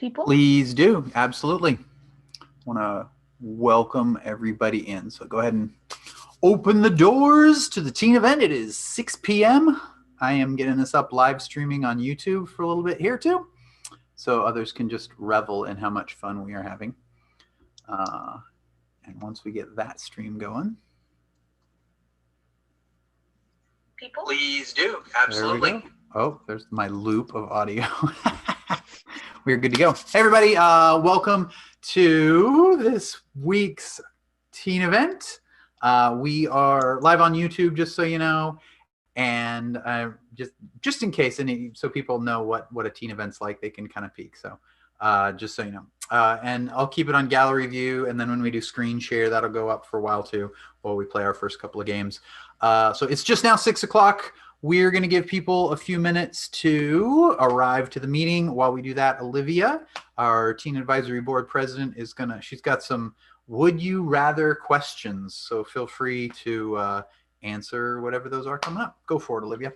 people? Please do. Absolutely. Want to welcome everybody in. So go ahead and open the doors to the teen event. It is 6 p.m. I am getting this up live streaming on YouTube for a little bit here too, so others can just revel in how much fun we are having. And once we get that stream going, People? Please do. Absolutely. Oh, there's my loop of audio. We're good to go. Hey, everybody. Welcome to this week's teen event. We are live on YouTube, just so you know. And just in case, so people know what a teen event's like, they can kind of peek. So just so you know. And I'll keep it on gallery view. And then when we do screen share, that'll go up for a while too, while we play our first couple of games. So it's just now 6 o'clock. We're going to give people a few minutes to arrive to the meeting. While we do that, Olivia, our Teen Advisory Board president, she's got some would you rather questions. So feel free to answer whatever those are coming up. Go for it, Olivia.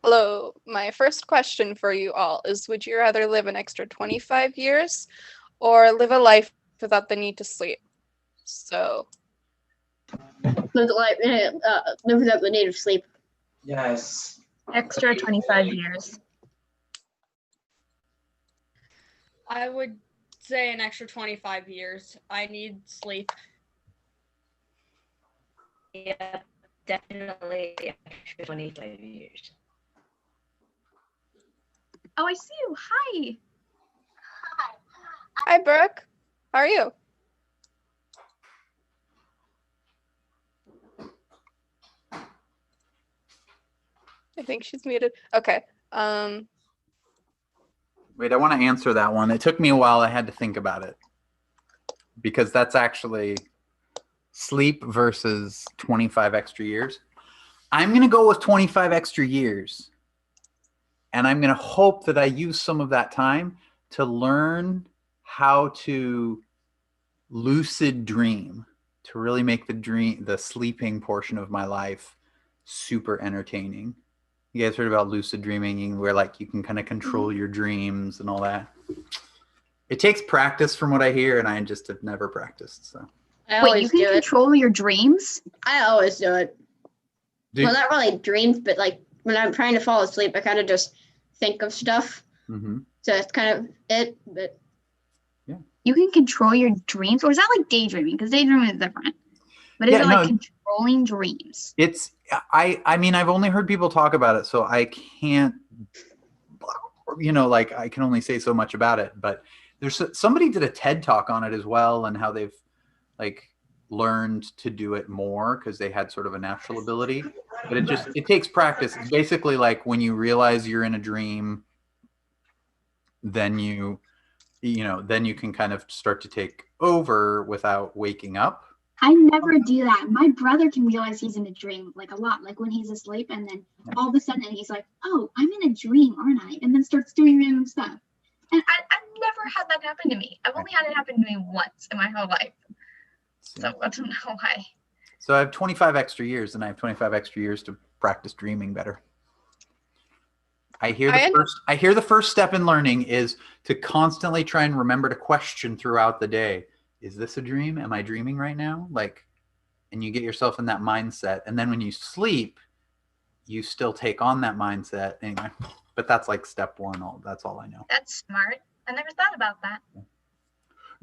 Hello. My first question for you all is, would you rather live an extra 25 years or live a life without the need to sleep? So. Live without the need of sleep. Yes. Extra 25 years. I would say an extra 25 years. I need sleep. Yeah, definitely extra 25 years. Oh, I see you. Hi. Hi, Brooke. How are you? I think she's muted. Okay. Wait, I want to answer that one. It took me a while. I had to think about it because that's actually sleep versus 25 extra years. I'm going to go with 25 extra years. And I'm going to hope that I use some of that time to learn how to lucid dream, to really make the sleeping portion of my life super entertaining. You guys heard about lucid dreaming, where like you can kind of control your dreams and all that? It takes practice from what I hear, and I just have never practiced. So. Wait, you can control your dreams? I always do it. Well, not really dreams, but like when I'm trying to fall asleep, I kind of just think of stuff. Mm-hmm. So it's kind of it, but. Yeah. You can control your dreams? Or is that like daydreaming? Because daydreaming is different. But is it like controlling dreams? I mean, I've only heard people talk about it, so I can't, like I can only say so much about it. But somebody did a TED talk on it as well, and how they've like learned to do it more because they had sort of a natural ability. But it takes practice. It's basically like when you realize you're in a dream, then you can kind of start to take over without waking up. I never do that. My brother can realize he's in a dream like a lot, like when he's asleep, and then all of a sudden he's like, "Oh, I'm in a dream, aren't I?" And then starts doing random stuff. And I've never had that happen to me. I've only had it happen to me once in my whole life. So I don't know why. So I have 25 extra years, and I have 25 extra years to practice dreaming better. I hear the first step in learning is to constantly try and remember to question throughout the day. Is this a dream? Am I dreaming right now? And you get yourself in that mindset. And then when you sleep, you still take on that mindset. Anyway, but that's like step one. That's all I know. That's smart. I never thought about that.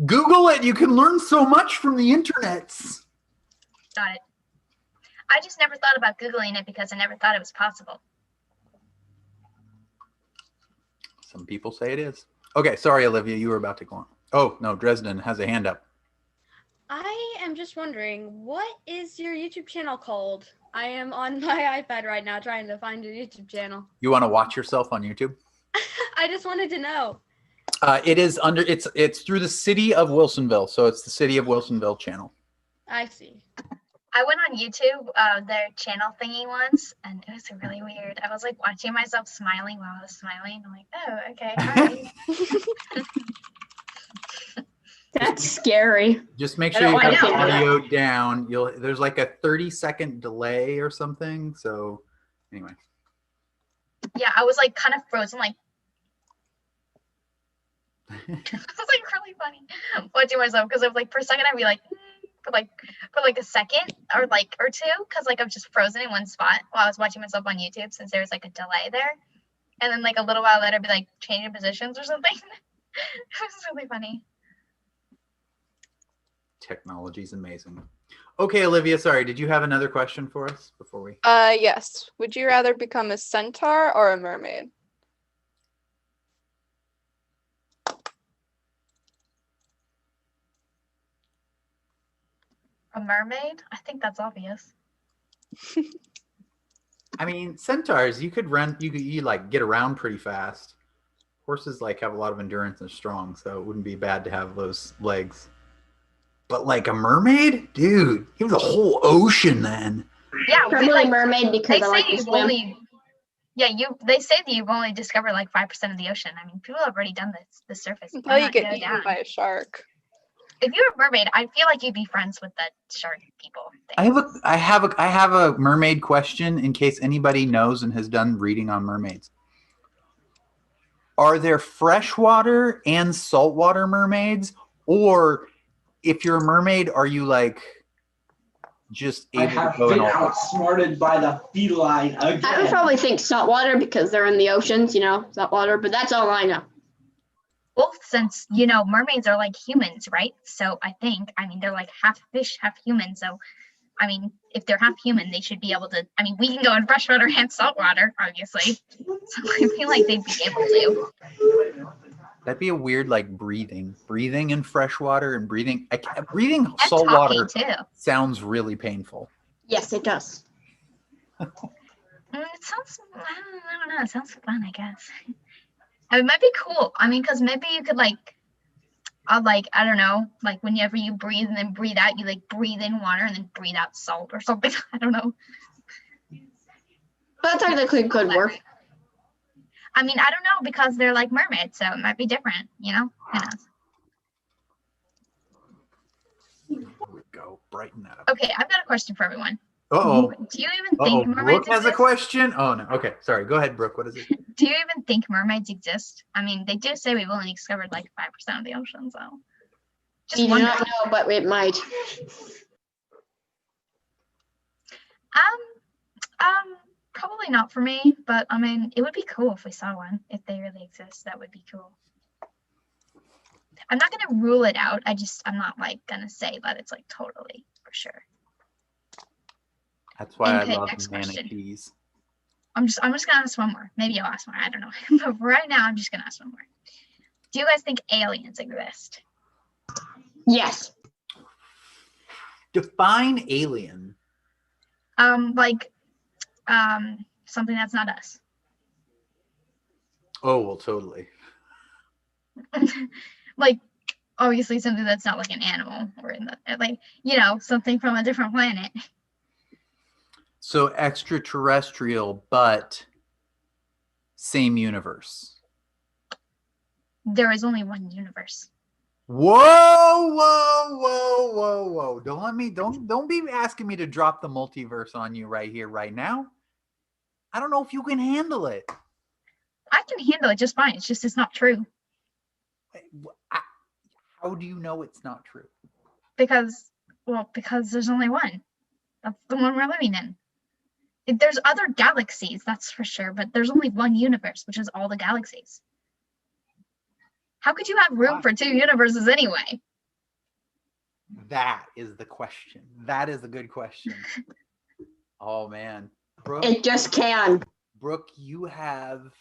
Google it. You can learn so much from the internet. Got it. I just never thought about Googling it because I never thought it was possible. Some people say it is. Okay, sorry, Olivia, you were about to go on. Oh, no, Dresden has a hand up. I am just wondering, what is your YouTube channel called? I am on my iPad right now trying to find your YouTube channel. You want to watch yourself on YouTube? I just wanted to know. It's through the city of Wilsonville, so it's the city of Wilsonville channel. I see. I went on YouTube, their channel thingy once, and it was really weird. I was like watching myself smiling while I was smiling. I'm like, oh, okay, all right. That's scary. Just make sure you have the audio down. There's like a 30-second delay or something. So anyway. Yeah, I was like kind of frozen, like. It's like really funny watching myself because like for a second I'd be like for like a second or two because like I'm just frozen in one spot while I was watching myself on YouTube since there was like a delay there, and then like a little while later I'd be like changing positions or something. It was really funny. Technology's amazing. Okay, Olivia, sorry, did you have another question for us before we? Yes. Would you rather become a centaur or a mermaid? A mermaid? I think that's obvious. I mean, centaurs, you could run, you like get around pretty fast. Horses like have a lot of endurance and strong, so it wouldn't be bad to have those legs. But like a mermaid, dude, you have the whole ocean then. Yeah, Probably like mermaid because they I say like to you've swim. only. Yeah, they say that you've only discovered like 5% of the ocean. I mean, people have already done the surface. Until Why you not get go eaten down? by a shark. If you're a mermaid, I feel like you'd be friends with the shark people. I have a mermaid question in case anybody knows and has done reading on mermaids. Are there freshwater and saltwater mermaids, or if you're a mermaid, are you like just I able to have go in been all? outsmarted by the feline again. I would probably think saltwater because they're in the oceans, saltwater, but that's all I know. Well, since mermaids are like humans, right? So I mean, they're like half fish, half human. So, I mean, if they're half human, they should be able to. I mean, we can go in freshwater and saltwater, obviously. So I feel like they'd be able to. That'd be a weird like breathing in freshwater and breathing And saltwater talking too. sounds really painful. Yes, it does. It sounds. I don't know. It sounds fun, I guess. It might be cool. I mean, because maybe you could I don't know, like whenever you breathe and then breathe out, you like breathe in water and then breathe out salt or something. I don't know. But technically could work. I mean, I don't know because they're like mermaids, so it might be different, Who knows? There we go. Brighten that up. Okay, I've got a question for everyone. Uh-oh. Do you even think mermaids Brooke has a exist? question? Oh, no. Okay, sorry. Go ahead, Brooke. What is it? Do you even think mermaids exist? I mean, they do say we've only discovered like 5% of the ocean, so. Just You do wondering. not know, but it might. Probably not for me, but I mean, it would be cool if we saw one. If they really exist, that would be cool. I'm not gonna rule it out. I'm not like gonna say that it's like totally for sure. That's why Okay, I love next question. manatees. I'm just gonna ask one more. Maybe I'll ask more. I don't know. But right now, I'm just gonna ask one more. Do you guys think aliens exist? Yes. Define alien. Something that's not us. Oh, well, totally. Like, obviously something that's not like an animal or something from a different planet. So extraterrestrial, but same universe. There is only one universe. Whoa. Don't be asking me to drop the multiverse on you right here, right now. I don't know if you can handle it. I can handle it just fine. It's not true. How do you know it's not true? Because there's only one. That's the one we're living in. There's other galaxies, that's for sure, but there's only one universe, which is all the galaxies. How could you have room for two universes anyway? That is the question. That is a good question. Oh, man. Brooke, It just can. Brooke, you have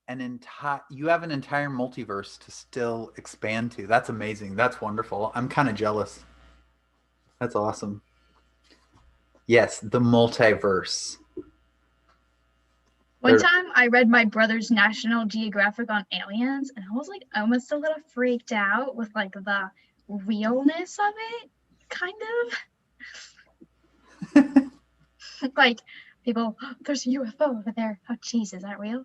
an entire multiverse to still expand to. That's amazing. That's wonderful. I'm kind of jealous. That's awesome. Yes, the multiverse. One time I read my brother's National Geographic on aliens, and I was like almost a little freaked out with like the realness of it, kind of. Like people, there's a UFO over there. Oh, jeez, is that real?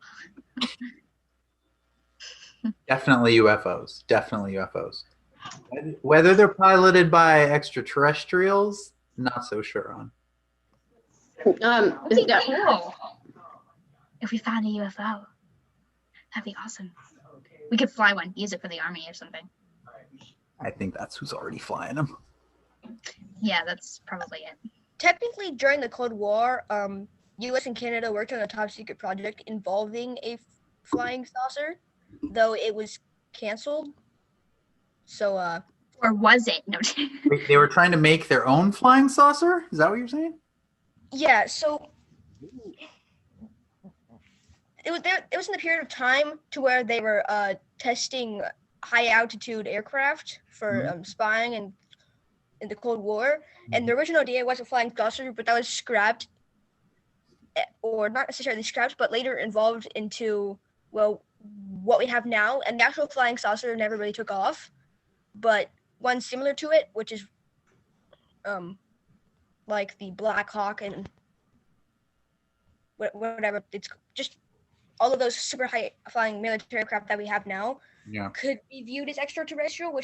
Definitely UFOs. Definitely UFOs. Whether they're piloted by extraterrestrials, not so sure on. That'd be cool. If we found a UFO, that'd be awesome. We could fly one, use it for the army or something. I think that's who's already flying them. Yeah, that's probably it. Technically, during the Cold War, U.S. and Canada worked on a top secret project involving a flying saucer, though it was canceled. So, or was it? No. They were trying to make their own flying saucer? Is that what you're saying? Yeah, so it was in the period of time to where they were testing high altitude aircraft for spying and in the Cold War, and the original idea was a flying saucer, but that was scrapped, or not necessarily scrapped, but later evolved into, well, what we have now. And the actual flying saucer never really took off, but one similar to it, which is like the Black Hawk and whatever, it's just all of those super high flying military aircraft that we have now, could be viewed as extraterrestrial,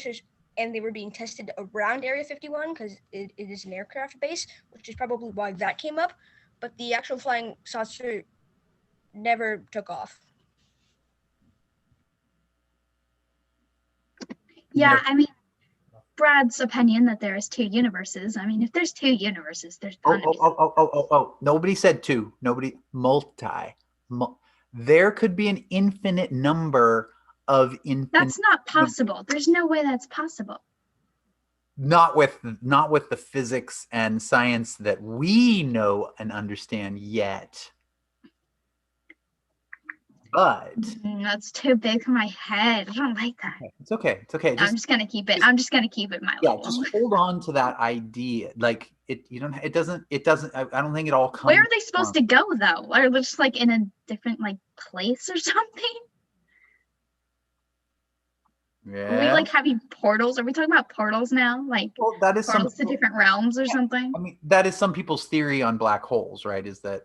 and they were being tested around Area 51 because it is an aircraft base, which is probably why that came up. But the actual flying saucer never took off. Yeah, I mean, Brad's opinion that there is 2 universes. I mean, if there's 2 universes, there's Nobody said 2. Nobody multi. There could be an infinite number of infinite. That's not possible. There's no way that's possible. Not with the physics and science that we know and understand yet. But that's too big for my head. I don't like that. It's okay. It's okay. I'm just gonna keep it. I'm just gonna keep it my level. Just hold on to that idea. Like it. You don't. It doesn't. I don't think it all comes. Where are they supposed to go though? Are they just like in a different like place or something? Yeah. Are we like having portals? Are we talking about portals now? Like that is portals to different realms or something? I mean, that is some people's theory on black holes, right? Is that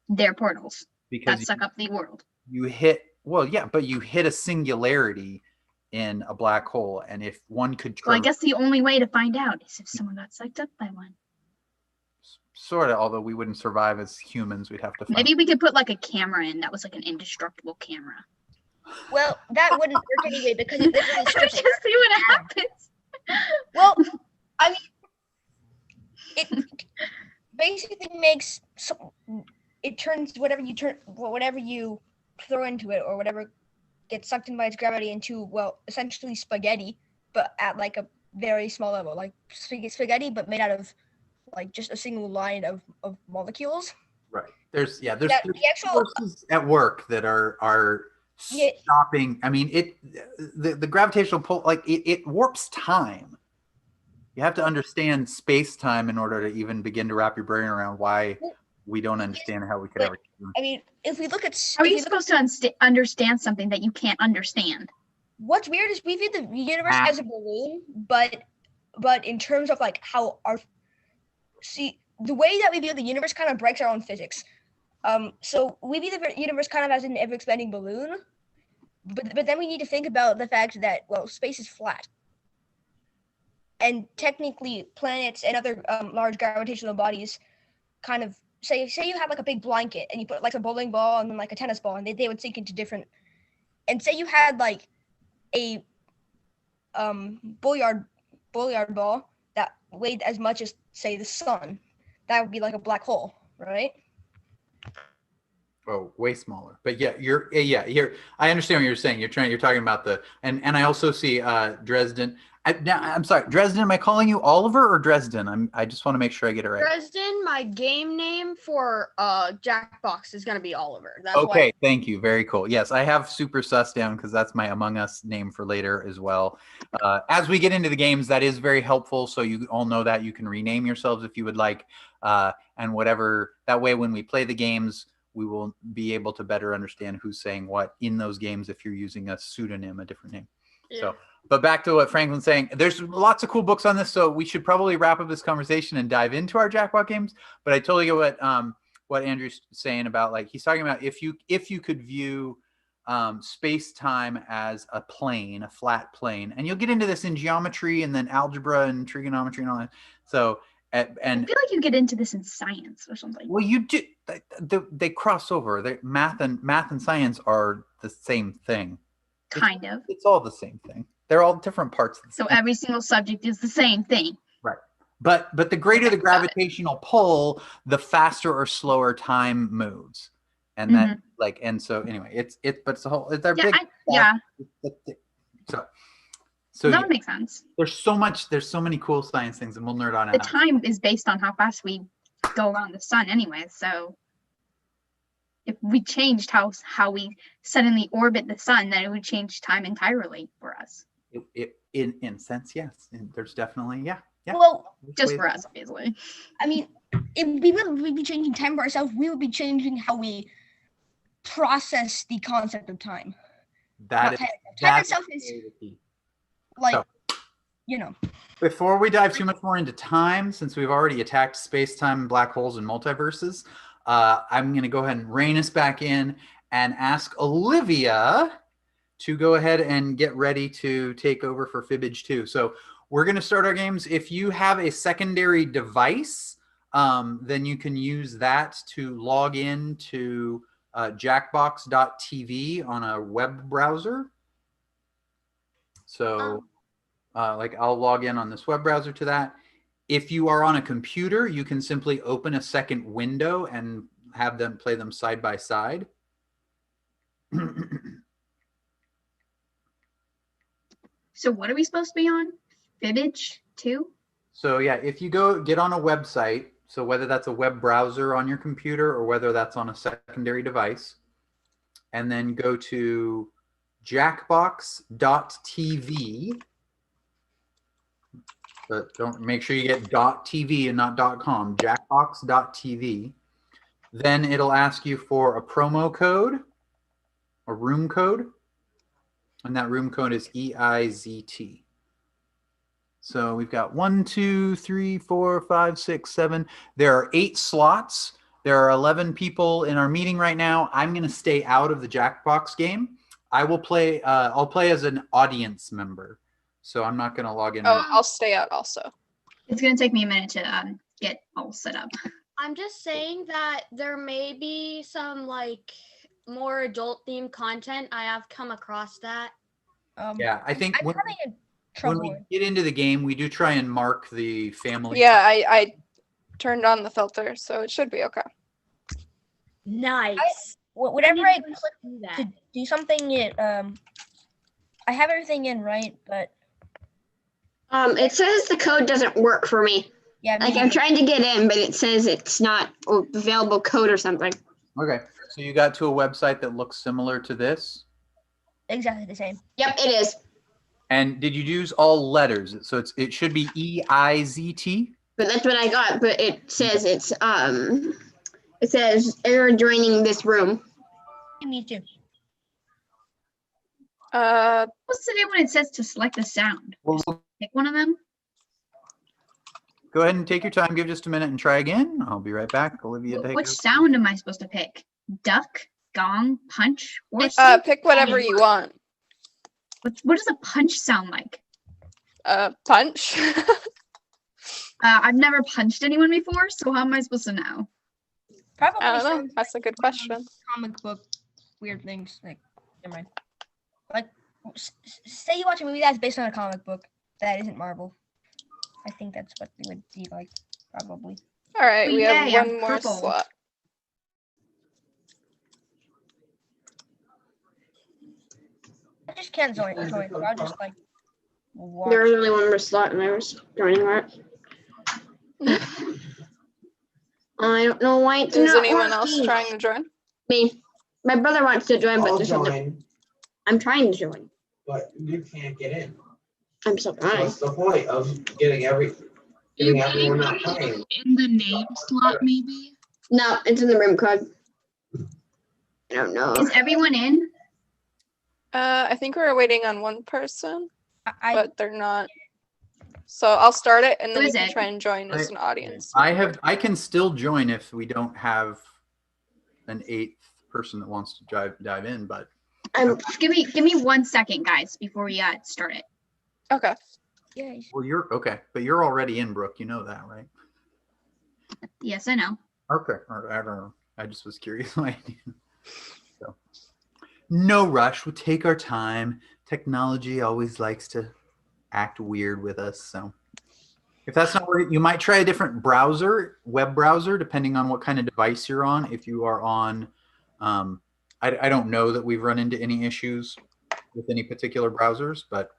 they're portals because that suck up the world. You hit but you hit a singularity in a black hole, and if one could well, I guess the only way to find out is if someone got sucked up by one. Sort of, although we wouldn't survive as humans, we'd have to maybe we could put like a camera in that was like an indestructible camera. Well, that wouldn't work anyway because it literally strips just see what happens. Well, I mean, it basically makes it turns whatever you throw into it or whatever gets sucked in by its gravity into, well, essentially spaghetti, but at like a very small level, like spaghetti, but made out of like just a single line of molecules. Right. There's forces at work that are stopping. I mean, the gravitational pull, like it warps time. You have to understand space-time in order to even begin to wrap your brain around why we don't understand how we could ever. I mean, if we look at, how are you supposed to understand something that you can't understand? What's weird is we view the universe as a balloon, but in terms of like how the way that we view the universe kind of breaks our own physics. So we view the universe kind of as an ever-expanding balloon, but then we need to think about the fact that, well, space is flat. And technically, planets and other large gravitational bodies kind of, say you have like a big blanket and you put like a bowling ball and then like a tennis ball, and they would sink into different, and say you had like a billiard ball that weighed as much as, say, the sun. That would be like a black hole, right? Oh, way smaller. But yeah, I understand what you're saying. You're talking about and I also see Dresden. I'm sorry, Dresden, am I calling you Oliver or Dresden? I just want to make sure I get it right. Dresden, my game name for Jackbox is going to be Oliver. That's okay, thank you. Very cool. Yes, I have Super Sus down because that's my Among Us name for later as well. As we get into the games, that is very helpful. So you all know that you can rename yourselves if you would like, and whatever. That way, when we play the games, we will be able to better understand who's saying what in those games if you're using a pseudonym, a different name. Yeah. So, but back to what Franklin's saying, there's lots of cool books on this, so we should probably wrap up this conversation and dive into our Jackpot games. But I totally get what Andrew's saying about, like, he's talking about if you could view space-time as a plane, a flat plane, and you'll get into this in geometry and then algebra and trigonometry and all that. So, and I feel like you get into this in science or something. Well, you do. They cross over. Math and science are the same thing. kind of. It's all the same thing. They're all different parts of the So same. every single subject is the same thing. Right. But the greater the gravitational pull, the faster or slower time moves. And that and so anyway, but it's a whole they're big. So that would make sense. There's so many cool science things, and we'll nerd on it. The time is based on how fast we go around the sun anyway. So if we changed how we suddenly orbit the sun, then it would change time entirely for us. In sense, yes. And there's definitely yeah. Well, just for us, obviously. I mean, if we would be changing time for ourselves, we would be changing how we process the concept of time. Time itself is like, so, you know. Before we dive too much more into time, since we've already attacked space-time, black holes, and multiverses, I'm going to go ahead and rein us back in and ask Olivia to go ahead and get ready to take over for Fibbage 2. So we're going to start our games. If you have a secondary device, then you can use that to log in to jackbox.tv on a web browser. So like I'll log in on this web browser to that. If you are on a computer, you can simply open a second window and have them play them side by side. So what are we supposed to be on? Fibbage 2? So yeah, if you get on a website, so whether that's a web browser on your computer or whether that's on a secondary device, and then go to jackbox.tv. But don't make sure you get .tv and not .com. Jackbox.tv. Then it'll ask you for a promo code, a room code, and that room code is EIZT. So we've got 1, 2, 3, 4, 5, 6, 7. There are 8 slots. There are 11 people in our meeting right now. I'm going to stay out of the Jackbox game. I will play. I'll play as an audience member. So I'm not going to log in. Oh, I'll stay out also. It's going to take me a minute to get all set up. I'm just saying that there may be some like more adult themed content. I have come across that. Yeah, I think I'm having a when trouble. we get into the game, we do try and mark the family. Yeah, I turned on the filter, so it should be okay. Nice. Whenever I click click to do something, I have everything in right, but It says the code doesn't work for me. yeah, Like I'm trying to get in, but it says it's not available code or something. Okay, so you got to a website that looks similar to this. exactly the same. Yep, it is. And did you use all letters? So it should be EIZT. But that's what I got. But it says it says error joining this room. Me too. What's to do when it says to select a sound? Well, Pick one of them. go ahead and take your time. Give just a minute and try again. I'll be right back. Olivia, take Which over. sound am I supposed to pick? Duck, gong, punch, horse? Pick whatever you want. What does a punch sound like? Punch. I've never punched anyone before, so how am I supposed to know? Probably I don't know. some That's a good question. comic book weird things. Like, never mind. Like, say you watch a movie that's based on a comic book that isn't Marvel. I think that's what they would be like, probably. All right, we have Yay, one I'm more purple. slot. I just can't join. So I'll just like watch. There was only one more slot, and I was joining that. I don't know why it's Is not anyone else working. trying to join? Me. My brother wants to join, but I'll there's something. join, I'm trying to join. but you can't get in. I'm so trying. What's the point of getting everyone not playing? In the name slot, maybe? No, it's in the room code. I don't know. Is everyone in? I think we're waiting on one person, I but they're not. So I'll start it, and Who then you is can it? try and join as an audience. I can still join if we don't have an 8th person that wants to dive in, but Just give me 1 second, guys, before we start it. Okay. yeah. well, you're okay, but you're already in, Brooke. You know that, right? Yes, I know. Okay. I don't know. I just was curious. So, no rush. We'll take our time. Technology always likes to act weird with us. So if that's not working, you might try a different browser, web browser, depending on what kind of device you're on. If you are on, I don't know that we've run into any issues with any particular browsers, but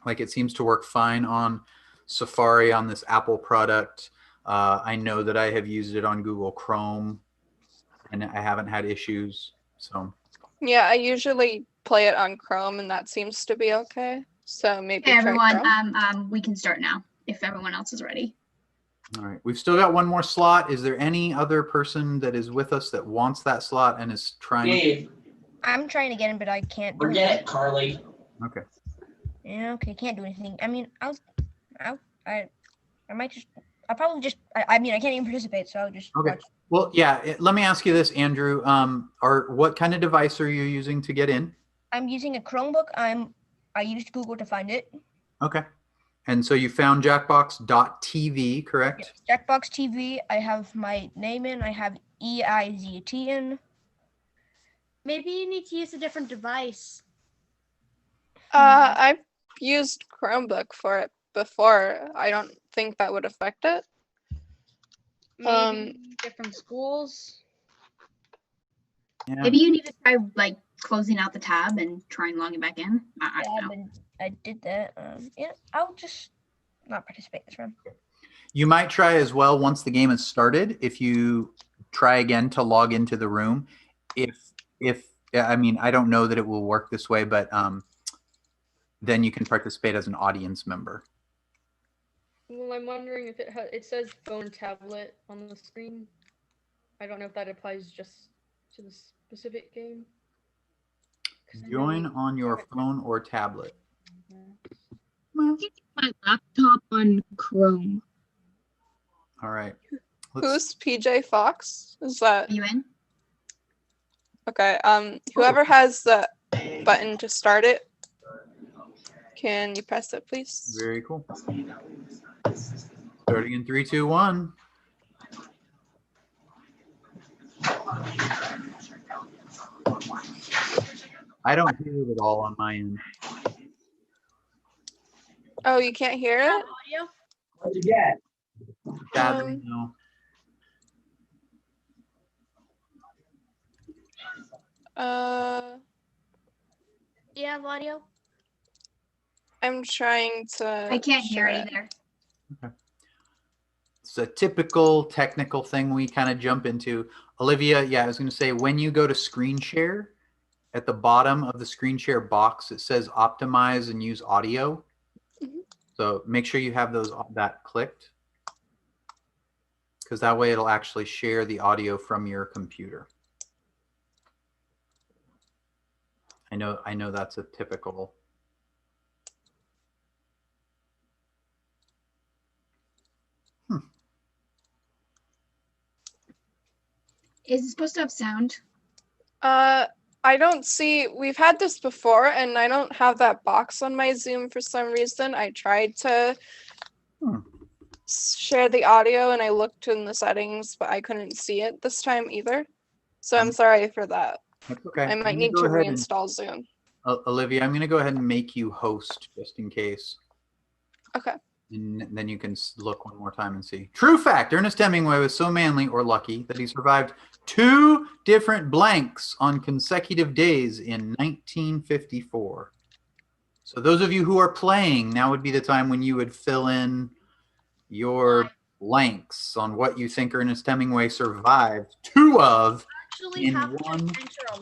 like it seems to work fine on Safari on this Apple product. I know that I have used it on Google Chrome and I haven't had issues. So Yeah, I usually play it on Chrome and that seems to be okay. So maybe Okay, try everyone, Chrome. we can start now if everyone else is ready. all right, we've still got one more slot. Is there any other person that is with us that wants that slot and is trying? Gabe, I'm trying to get in, but I can't do forget anything. it, Carly. Okay. Yeah, okay, can't do anything. I mean, I might just, I mean, I can't even participate, so I'll just Okay. watch. Well, yeah. Let me ask you this, Andrew. What kind of device are you using to get in? I'm using a Chromebook. I used Google to find it. Okay. And so you found Jackbox.tv, correct? Yes, Jackbox TV. I have my name in. I have EIZT in. Maybe you need to use a different device. I've used Chromebook for it before. I don't think that would affect it. Maybe different schools. Yeah. Maybe you need to try like closing out the tab and trying logging back in. I don't know. I did that. Yeah, I'll just not participate this round. You might try as well once the game has started. If you try again to log into the room, I mean, I don't know that it will work this way, but then you can participate as an audience member. Well, I'm wondering if it says phone and tablet on the screen. I don't know if that applies just to the specific game. Join on your phone or tablet. My laptop on Chrome. All right. Who's PJ Fox? Is that Are you in? okay? Whoever has the button to start it, can you press it, please? Very cool. Starting in 3, 2, 1. I don't hear it at all on my end. Oh, you can't hear it? Audio? What'd you get? Sadly, no. Do you have audio? I'm trying to. I can't hear share it. either. Okay. It's a typical technical thing we kind of jump into. Olivia, yeah, I was going to say when you go to screen share, at the bottom of the screen share box, it says optimize and use audio. Mhm. So make sure you have that clicked, because that way it'll actually share the audio from your computer. I know that's a typical. Is it supposed to have sound? I don't see. We've had this before, and I don't have that box on my Zoom for some reason. I tried to share the audio, and I looked in the settings, but I couldn't see it this time either. So I'm sorry for that. That's okay. I might need to reinstall Zoom. Olivia, I'm going to go ahead and make you host just in case. Okay. And then you can look one more time and see. True fact, Ernest Hemingway was so manly or lucky that he survived 2 different blanks on consecutive days in 1954. So those of you who are playing, now would be the time when you would fill in your blanks on what you think Ernest Hemingway survived 2 of in one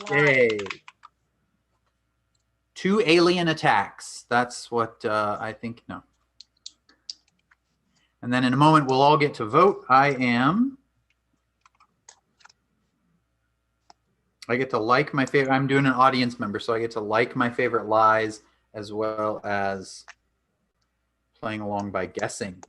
day. 2 alien attacks. That's what I think. No. And then in a moment, we'll all get to vote. I get to like my favorite. I'm doing an audience member, so I get to like my favorite lies as well as playing along by guessing.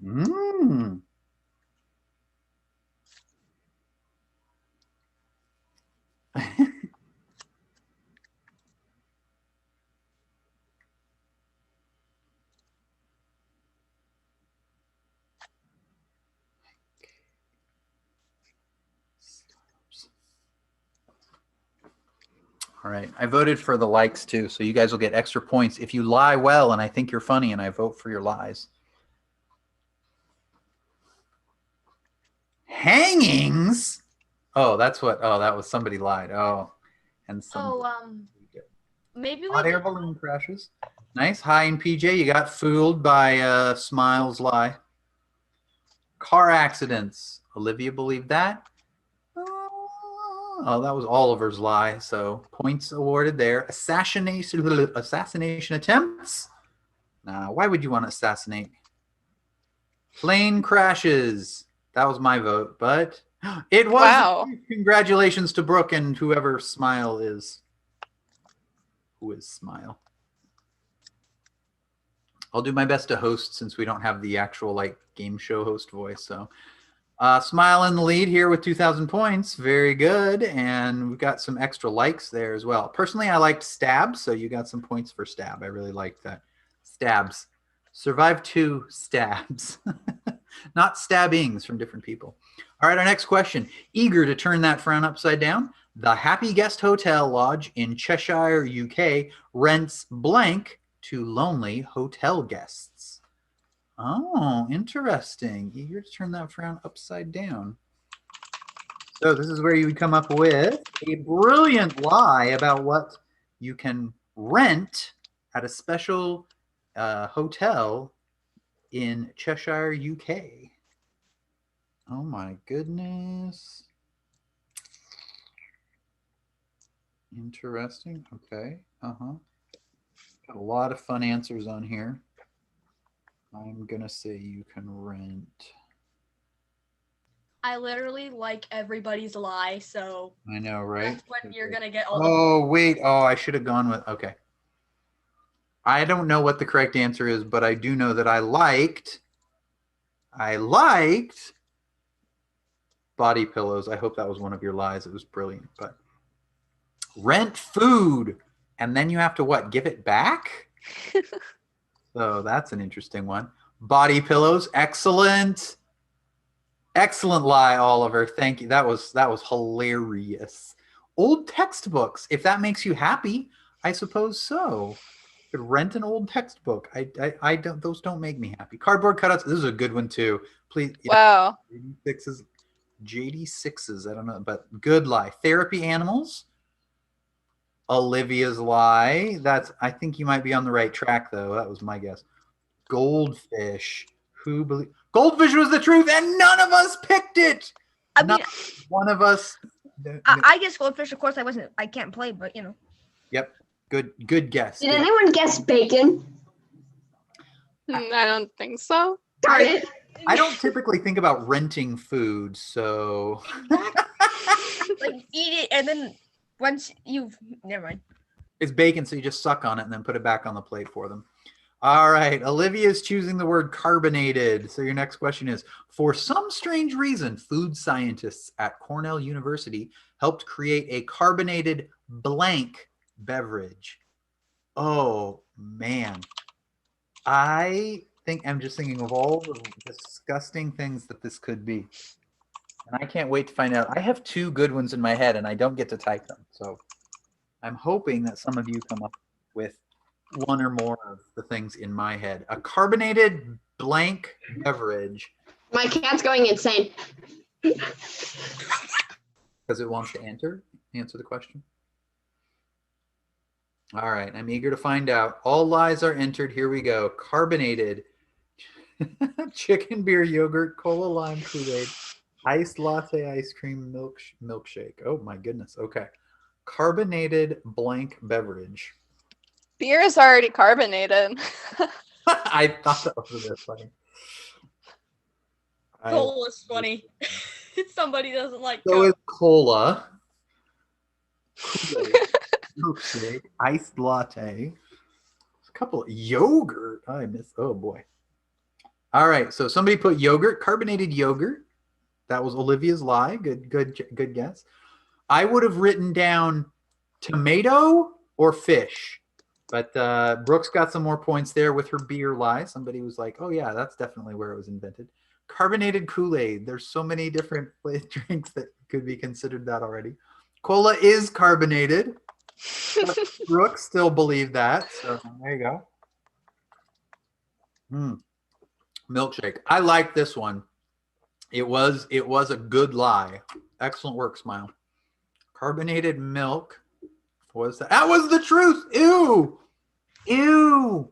All right. I voted for the likes too, so you guys will get extra points if you lie well and I think you're funny and I vote for your lies. Hangings? Oh, that's what. Oh, that was somebody lied. Oh, and some. Maybe we Hot air balloon crashes. Nice. Hi in PJ. You got fooled by Smiles lie. Car accidents. Olivia believed that. Oh, that was Oliver's lie. So points awarded there. Assassination attempts. Nah, why would you want to assassinate? Plane crashes. That was my vote, but it was. Wow. Congratulations to Brooke and whoever Smile is. Who is Smile? I'll do my best to host since we don't have the actual like game show host voice. So Smile in the lead here with 2,000 points. Very good. And we've got some extra likes there as well. Personally, I liked Stabs, so you got some points for Stab. I really liked that. Stabs. Survive 2 stabs. Not stabbings from different people. All right, our next question. Eager to turn that frown upside down? The Happy Guest Hotel Lodge in Cheshire, UK rents blank to lonely hotel guests. Oh, interesting. Eager to turn that frown upside down. So this is where you would come up with a brilliant lie about what you can rent at a special hotel in Cheshire, UK. Oh my goodness. Interesting. Okay. Got a lot of fun answers on here. I'm gonna say you can rent. I literally like everybody's lie, so I know, right? that's what you're gonna get all Oh, wait. Oh, I should have gone with, okay. I don't know what the correct answer is, but I do know that I liked body pillows. I hope that was one of your lies. It was brilliant. But rent food, and then you have to what? Give it back? So that's an interesting one. Body pillows, excellent. Excellent lie, Oliver. Thank you. That was hilarious. Old textbooks, if that makes you happy, I suppose so. Could rent an old textbook. I don't. Those don't make me happy. Cardboard cutouts. This is a good one too. Please. Wow. JD6s. I don't know, but good lie. Therapy animals. Olivia's lie. I think you might be on the right track though. That was my guess. Goldfish. Goldfish was the truth, and none of us picked it. I mean, Not one of us. I guess goldfish. Of course, I can't play, but you know. Yep. Good guess. Did anyone guess bacon? I don't think so. Darn it. I don't typically think about renting food, so. Like eat it, and then once you've never mind. It's bacon, so you just suck on it and then put it back on the plate for them. All right, Olivia's choosing the word carbonated. So your next question is, for some strange reason, food scientists at Cornell University helped create a carbonated blank beverage. Oh, man. I think I'm just thinking of all the disgusting things that this could be. And I can't wait to find out. I have 2 good ones in my head, and I don't get to type them. So I'm hoping that some of you come up with one or more of the things in my head. A carbonated blank beverage. My cat's going insane. Because it wants to answer the question. All right, I'm eager to find out. All lies are entered. Here we go. Carbonated chicken, beer, yogurt, cola, lime, Kool-Aid, iced latte, ice cream, milkshake. Oh my goodness. Okay. Carbonated blank beverage. Beer is already carbonated. I thought that was a bit funny. Cola's funny. Somebody doesn't like So Coke. is cola. Kool-Aid, milkshake, iced latte. A couple of yogurt. Oh boy. All right. So somebody put yogurt, carbonated yogurt. That was Olivia's lie. Good guess. I would have written down tomato or fish, but Brooks got some more points there with her beer lie. Somebody was like, "Oh yeah, that's definitely where it was invented." Carbonated Kool-Aid. There's so many different drinks that could be considered that already. Cola is carbonated. Brooke still believed that. So there you go. Milkshake. I like this one. It was a good lie. Excellent work, Smile. Carbonated milk was that was the truth. Ew.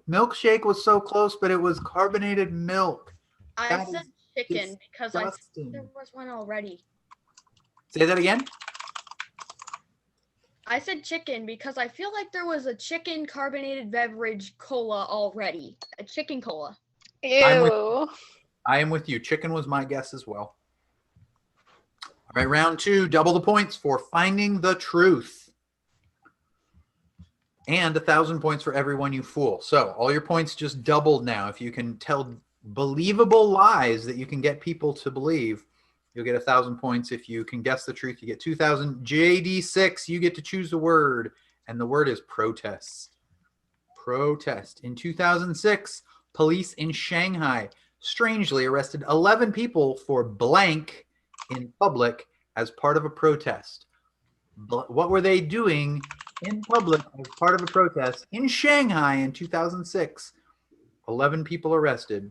Milkshake was so close, but it was carbonated milk. I That said is chicken because I disgusting. there was one already. Say that again. I said chicken because I feel like there was a chicken carbonated beverage cola already. A chicken cola. Ew. I am with you. Chicken was my guess as well. All right, round 2, double the points for finding the truth. And 1,000 points for everyone you fool. So all your points just doubled now. If you can tell believable lies that you can get people to believe, you'll get 1,000 points. If you can guess the truth, you get 2,000. JD6, you get to choose a word, and the word is protest. Protest. In 2006, police in Shanghai strangely arrested 11 people for blank in public as part of a protest. What were they doing in public as part of a protest in Shanghai in 2006? 11 people arrested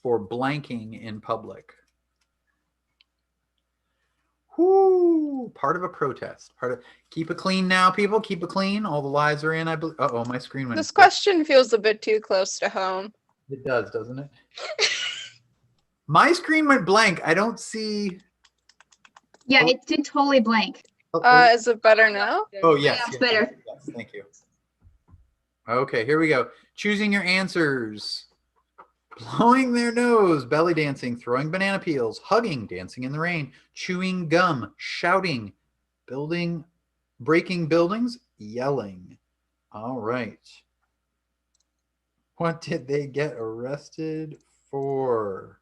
for blanking in public. Whoo! Part of a protest. Keep it clean now, people. Keep it clean. All the lies are in. I believe. Uh-oh, my screen went. This question feels a bit too close to home. It does, doesn't it? My screen went blank. I don't see. Yeah, it did totally blank. Is it better now? Oh, yes. Yeah, it's better. Yes, thank you. Okay, here we go. Choosing your answers. Blowing their nose, belly dancing, throwing banana peels, hugging, dancing in the rain, chewing gum, shouting, breaking buildings, yelling. All right. What did they get arrested for?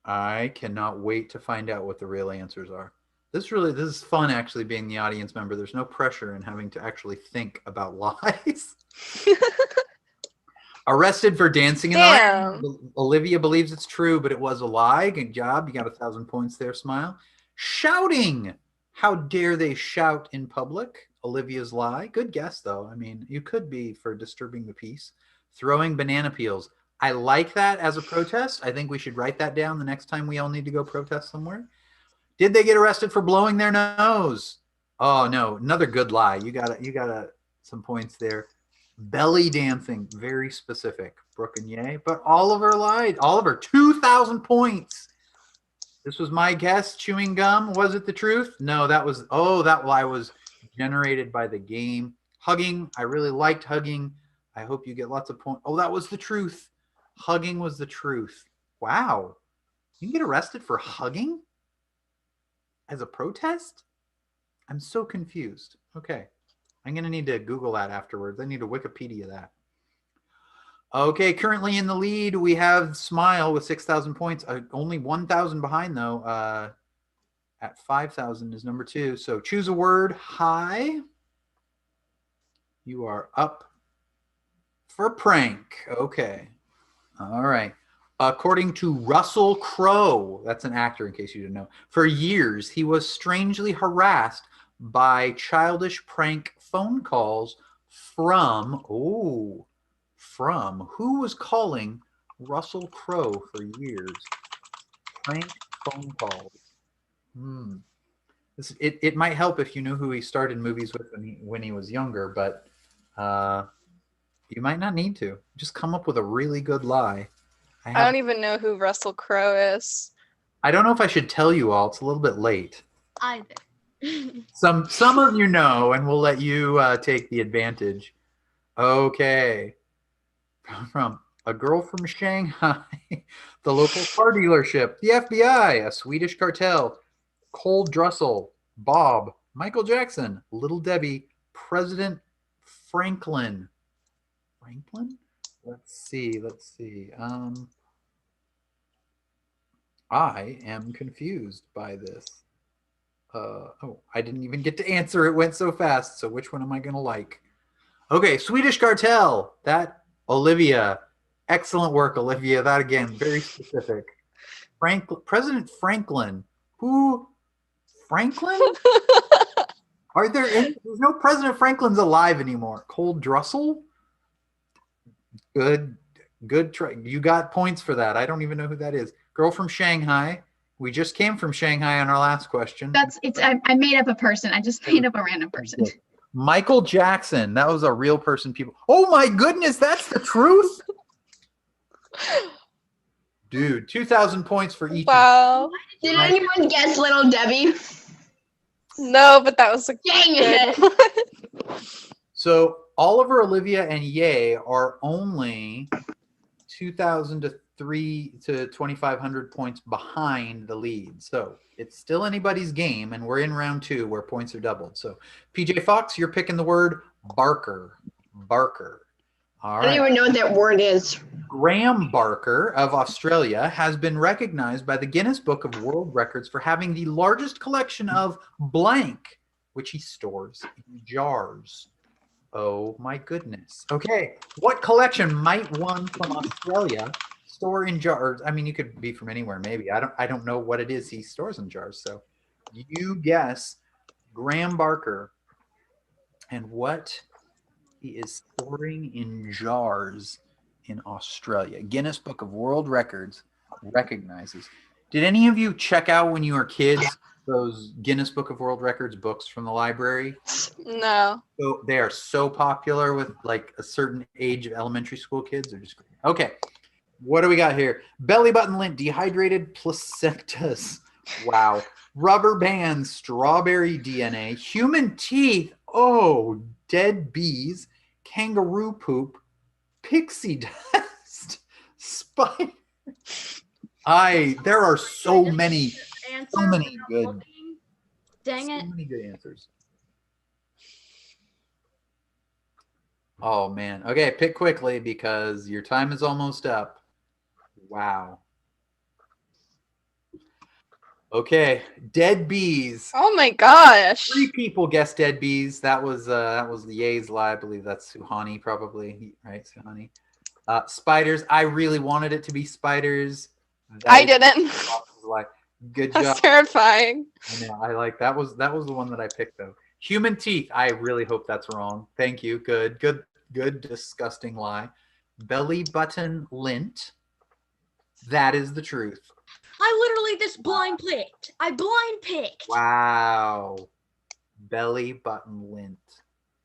I cannot wait to find out what the real answers are. This is fun, actually, being the audience member. There's no pressure in having to actually think about lies. Arrested for dancing in the rain. Olivia believes it's true, but it was a lie. Good job. You got 1,000 points there, Smile. Shouting. How dare they shout in public? Olivia's lie. Good guess, though. I mean, you could be for disturbing the peace. Throwing banana peels. I like that as a protest. I think we should write that down the next time we all need to go protest somewhere. Did they get arrested for blowing their nose? Oh, no. Another good lie. You got some points there. Belly dancing. Very specific. Brooke and Ye. But Oliver lied. Oliver, 2,000 points. This was my guess. Chewing gum. Was it the truth? No, that lie was generated by the game. Hugging. I really liked hugging. I hope you get lots of points. Oh, that was the truth. Hugging was the truth. Wow. You can get arrested for hugging as a protest? I'm so confused. Okay. I'm going to need to Google that afterwards. I need to Wikipedia that. Okay, currently in the lead, we have Smile with 6,000 points. Only 1,000 behind, though. At 5,000 is number 2. So choose a word. Hi. You are up for prank. Okay. All right. According to Russell Crowe, that's an actor in case you didn't know, for years he was strangely harassed by childish prank phone calls from who was calling Russell Crowe for years? Prank phone calls. It might help if you knew who he started movies with when he was younger, but you might not need to. Just come up with a really good lie. I don't even know who Russell Crowe is. I don't know if I should tell you all. It's a little bit late. Either. Some of you know, and we'll let you take the advantage. Okay. From a girl from Shanghai, the local car dealership, the FBI, a Swedish cartel, Cole Drussel, Bob, Michael Jackson, Little Debbie, President Franklin. Franklin? Let's see. I am confused by this. I didn't even get to answer. It went so fast. So which one am I going to like? Okay, Swedish Cartel. That, Olivia. Excellent work, Olivia. That, again, very specific. President Franklin. Who? Franklin? Are there any? There's no President Franklin's alive anymore. Cole Drussel? Good try. You got points for that. I don't even know who that is. Girl from Shanghai. We just came from Shanghai on our last question. I made up a person. I just made up a random person. Michael Jackson. That was a real person. People. Oh my goodness, that's the truth. Dude, 2,000 points for each. Wow. Did anyone guess Little Debbie? No, but that was a Dang good it. one. So Oliver, Olivia, and Ye are only 2,000 to 2,500 points behind the lead. So it's still anybody's game, and we're in round 2 where points are doubled. So PJ Fox, you're picking the word Barker. Barker. All right. I don't even know what that word is. Graham Barker of Australia has been recognized by the Guinness Book of World Records for having the largest collection of blank, which he stores in jars. Oh my goodness. Okay, what collection might one from Australia store in jars? I mean, you could be from anywhere, maybe. I don't know what it is he stores in jars. So you guess Graham Barker and what he is storing in jars in Australia. Guinness Book of World Records recognizes. Did any of you check out when you were kids those Guinness Book of World Records books from the library? No. So they are so popular with like a certain age of elementary school kids. They're just great. Okay. What do we got here? Belly button lint, dehydrated placentas. Wow. Rubber bands, strawberry DNA, human teeth. Oh, dead bees, kangaroo poop, pixie dust, spider. There are so many good. Dang So it. many good answers. Oh man. Okay, pick quickly because your time is almost up. Wow. Okay, dead bees. Oh my gosh. 3 people guessed dead bees. That was Ye's lie. I believe that's Suhani probably, right? Suhani. Spiders. I really wanted it to be spiders. I didn't. Good That's job. terrifying. I know. I like that was the one that I picked though. Human teeth. I really hope that's wrong. Thank you. Good. Disgusting lie. Belly button lint. That is the truth. I literally just blind picked. I blind picked. Wow. Belly button lint.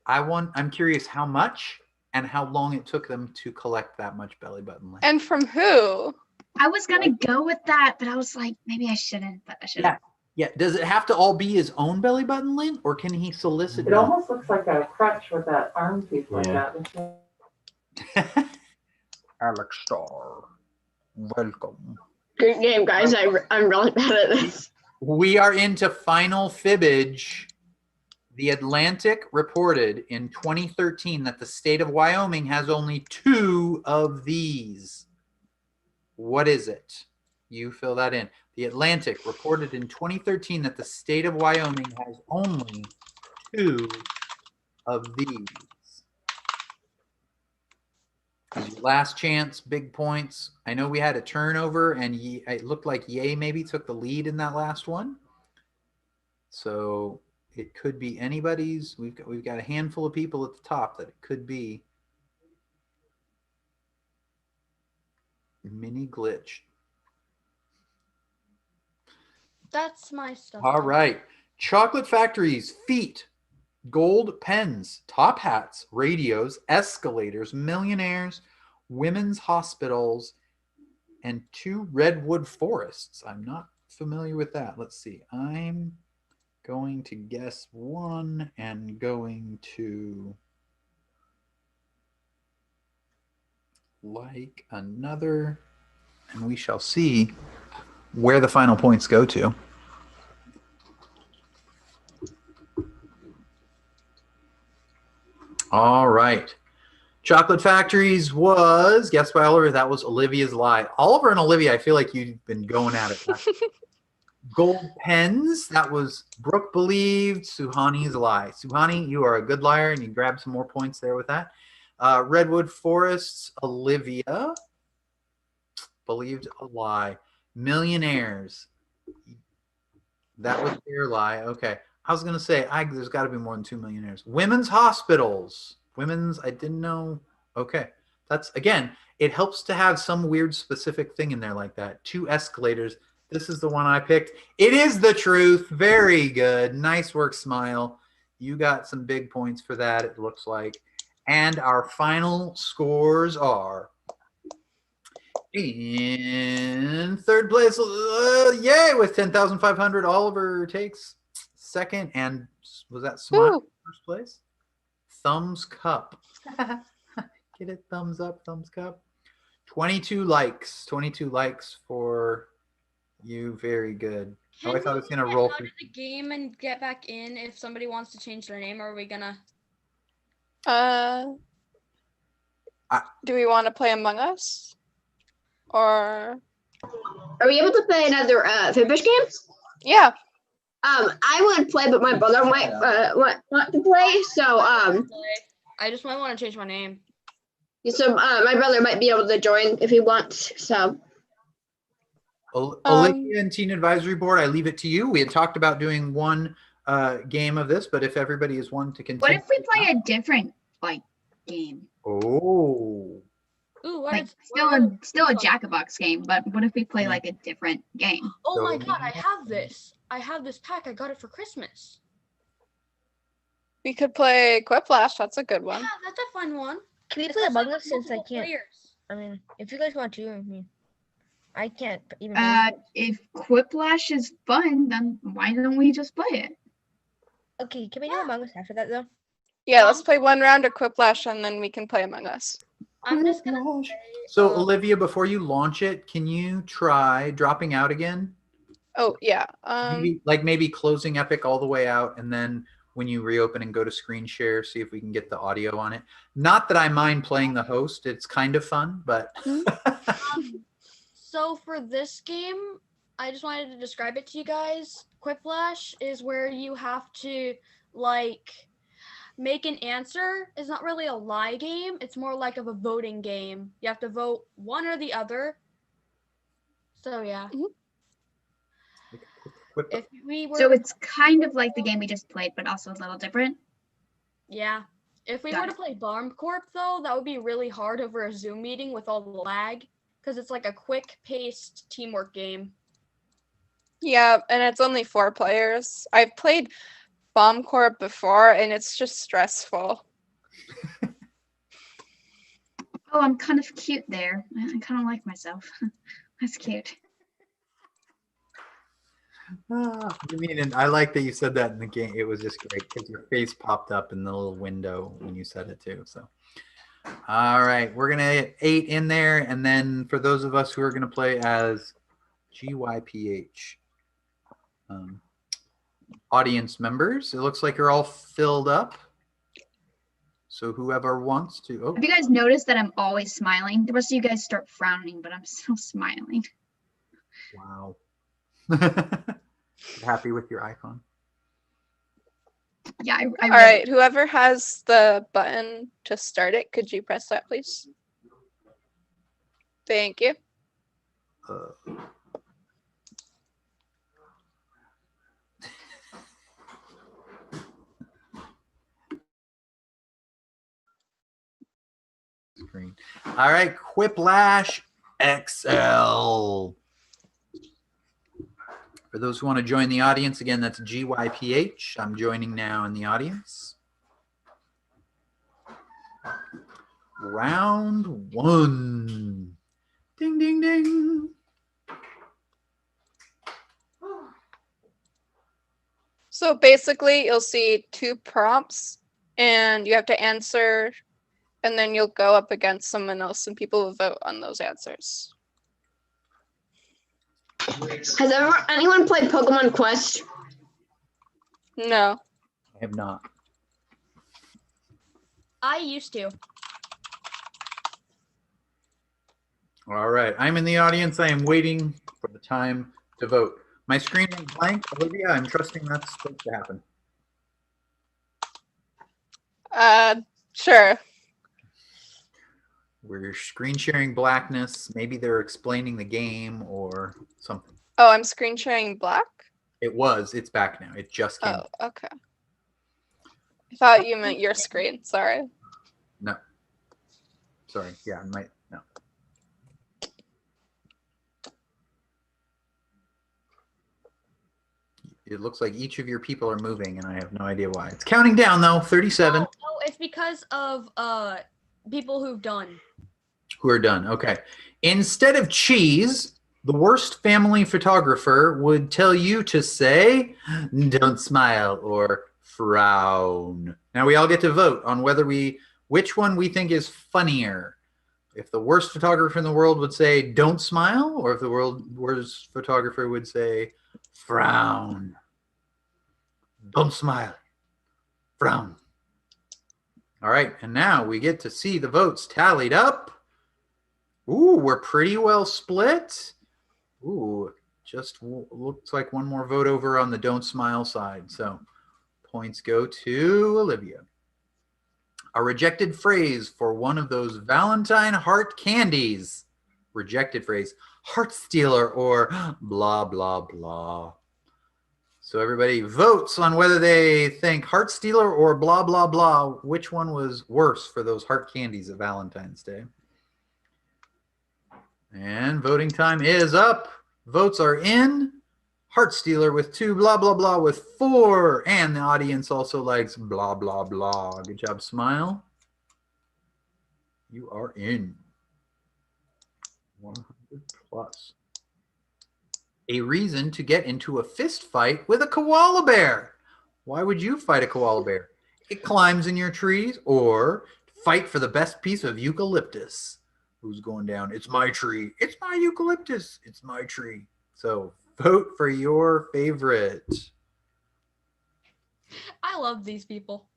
I'm curious how much and how long it took them to collect that much belly button lint. And from who? I was gonna go with that, but I was like, maybe I shouldn't, but I should. Yeah. Does it have to all be his own belly button lint, or can he solicit? It almost looks like a crutch with that arm piece like that. Alex Starr, welcome. Good game, guys. I'm really bad at this. We are into final fibbage. The Atlantic reported in 2013 that the state of Wyoming has only 2 of these. What is it? You fill that in. The Atlantic reported in 2013 that the state of Wyoming has only 2 of these. This is your last chance, big points. I know we had a turnover, and it looked like Ye maybe took the lead in that last one. So it could be anybody's. We've got a handful of people at the top that it could be. Mini glitch. That's my stuff. All right. Chocolate factories, feet, gold pens, top hats, radios, escalators, millionaires, women's hospitals, and 2 redwood forests. I'm not familiar with that. Let's see. I'm going to guess 1 and going to like another, and we shall see where the final points go to. All right. Chocolate factories was guessed by Oliver. That was Olivia's lie. Oliver and Olivia, I feel like you've been going at it. Gold pens. That was Brooke believed. Suhani's lie. Suhani, you are a good liar, and you grab some more points there with that. Redwood forests. Olivia believed a lie. Millionaires. That was their lie. Okay. I was gonna say there's got to be more than 2 millionaires. Women's hospitals. Women's. I didn't know. Okay, that's again. It helps to have some weird specific thing in there like that. 2 escalators. This is the one I picked. It is the truth. Very good. Nice work, Smile. You got some big points for that. It looks like. And our final scores are. In third place, yay, with 10,500, Oliver takes second. And was that Smile in first place? Thumbs Cup. Get it? Thumbs up, thumbs cup. 22 likes. 22 likes for you. Very good. Can I thought it was going to we roll get out through. of the game and get back in if somebody wants to change their name? Or are we gonna? Do we want to play Among Us? Or Are we able to play another Fibbage game? yeah. I would play, but my brother might want to play. So I just might want to change my name. So my brother might be able to join if he wants. So Olivia and Teen Advisory Board, I leave it to you. We had talked about doing one game of this, but if everybody is one to continue. What if we play a different game? Oh. Ooh, Like still a Jack-a-Box game, but what if we play like a different game? Oh my god, I have this. I have this pack. I got it for Christmas. We could play Quiplash. That's a good one. Yeah, that's a fun one. Can we It's play also Among Us since I multiple can't? players. I mean, if you guys want to, I mean, I can't even. If Quiplash is fun, then why don't we just play it? Okay, can we do Among Us after that though? Yeah, let's play one round of Quiplash and then we can play Among Us. I'm just gonna say, So Olivia, before you launch it, can you try dropping out again? Oh yeah. Maybe closing Epic all the way out, and then when you reopen and go to screen share, see if we can get the audio on it. Not that I mind playing the host; it's kind of fun, but. so for this game, I just wanted to describe it to you guys. Quiplash is where you have to make an answer. It's not really a lie game. It's more like of a voting game. You have to vote one or the other. So yeah. If we were So it's kind of like the game we just played, but also a little different. Yeah. If we were to play Bomb Corp though, that would be really hard over a Zoom meeting with all the lag. Because it's like a quick-paced teamwork game. Yeah, and it's only 4 players. I've played Bomb Corp before, and it's just stressful. Oh, I'm kind of cute there. I kind of like myself. That's cute. You mean, and I like that you said that in the game. It was just great because your face popped up in the little window when you said it too. So, all right, we're gonna get 8 in there, and then for those of us who are gonna play as GYPH audience members, it looks like you're all filled up. So whoever wants to. Oh. Have you guys noticed that I'm always smiling? The rest of you guys start frowning, but I'm still smiling. Wow. Happy with your icon? Yeah. All right, whoever has the button to start it, could you press that, please? Thank you. Screen. All right, Quiplash XL. For those who want to join the audience, again, that's GYPH. I'm joining now in the audience. Round 1. Ding, ding, ding. So basically, you'll see 2 prompts, and you have to answer, and then you'll go up against someone else, and people will vote on those answers. Has anyone played Pokemon Quest? No. I have not. I used to. All right, I'm in the audience. I am waiting for the time to vote. My screen went blank. Olivia, I'm trusting that's supposed to happen. Sure. We're screen sharing blackness. Maybe they're explaining the game or something. Oh, I'm screen sharing black? It was. It's back now. It just came. Oh, okay. I thought you meant your screen. Sorry. No. Sorry. Yeah, I might. No. It looks like each of your people are moving, and I have no idea why. It's counting down, though. 37. Oh, it's because of people who've done. Who are done. Okay. Instead of cheese, the worst family photographer would tell you to say, don't smile or frown. Now we all get to vote on which one we think is funnier. If the worst photographer in the world would say, don't smile, or if the worst photographer would say, frown. Don't smile. Frown. All right, and now we get to see the votes tallied up. Ooh, we're pretty well split. Ooh, just looks like one more vote over on the don't smile side. So points go to Olivia. A rejected phrase for one of those Valentine heart candies. Rejected phrase, heart stealer or blah, blah, blah. So everybody votes on whether they think heart stealer or blah, blah, blah, which one was worse for those heart candies at Valentine's Day. And voting time is up. Votes are in. Heart stealer with 2, blah, blah, blah with 4. And the audience also likes blah, blah, blah. Good job, Smile. You are in. 100 plus. A reason to get into a fist fight with a koala bear. Why would you fight a koala bear? It climbs in your trees, or fight for the best piece of eucalyptus. Who's going down? It's my tree. It's my eucalyptus. It's my tree. So vote for your favorite. I love these people.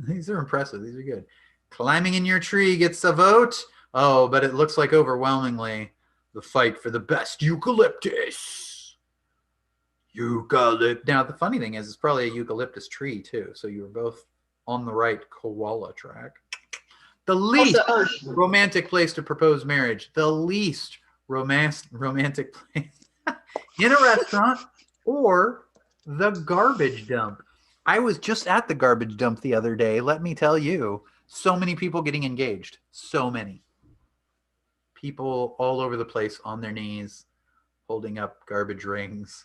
These are impressive. These are good. Climbing in your tree gets a vote. Oh, but it looks like overwhelmingly the fight for the best eucalyptus. Now, the funny thing is, it's probably a eucalyptus tree, too. So you were both on the right koala track. The least romantic place to propose marriage. The least romantic place in a restaurant or the garbage dump. I was just at the garbage dump the other day. Let me tell you, so many people getting engaged. So many. People all over the place on their knees, holding up garbage rings.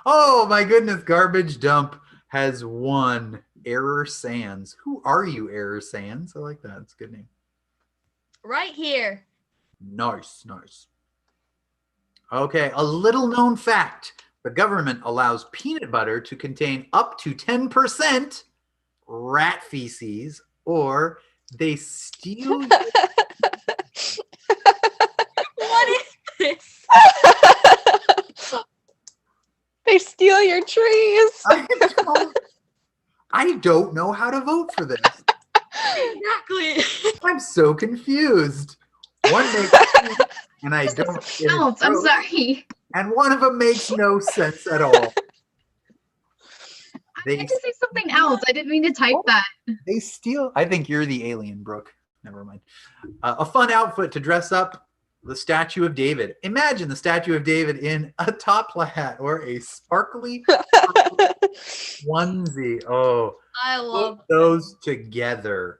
Oh my goodness, garbage dump has won. Error Sands. Who are you, Error Sands? I like that. It's a good name. Right here. Nice, nice. Okay, a little known fact. The government allows peanut butter to contain up to 10% rat feces, or they steal... What is this? They steal your trees. I don't know how to vote for this. Exactly. I'm so confused. One makes sense, and I don't get it. I'm sorry. And one of them makes no sense at all. I meant to say something else. I didn't mean to type that. They steal. I think you're the alien, Brooke. Never mind. A fun outfit to dress up the Statue of David. Imagine the Statue of David in a top hat or a sparkly onesie. Oh, I love those together.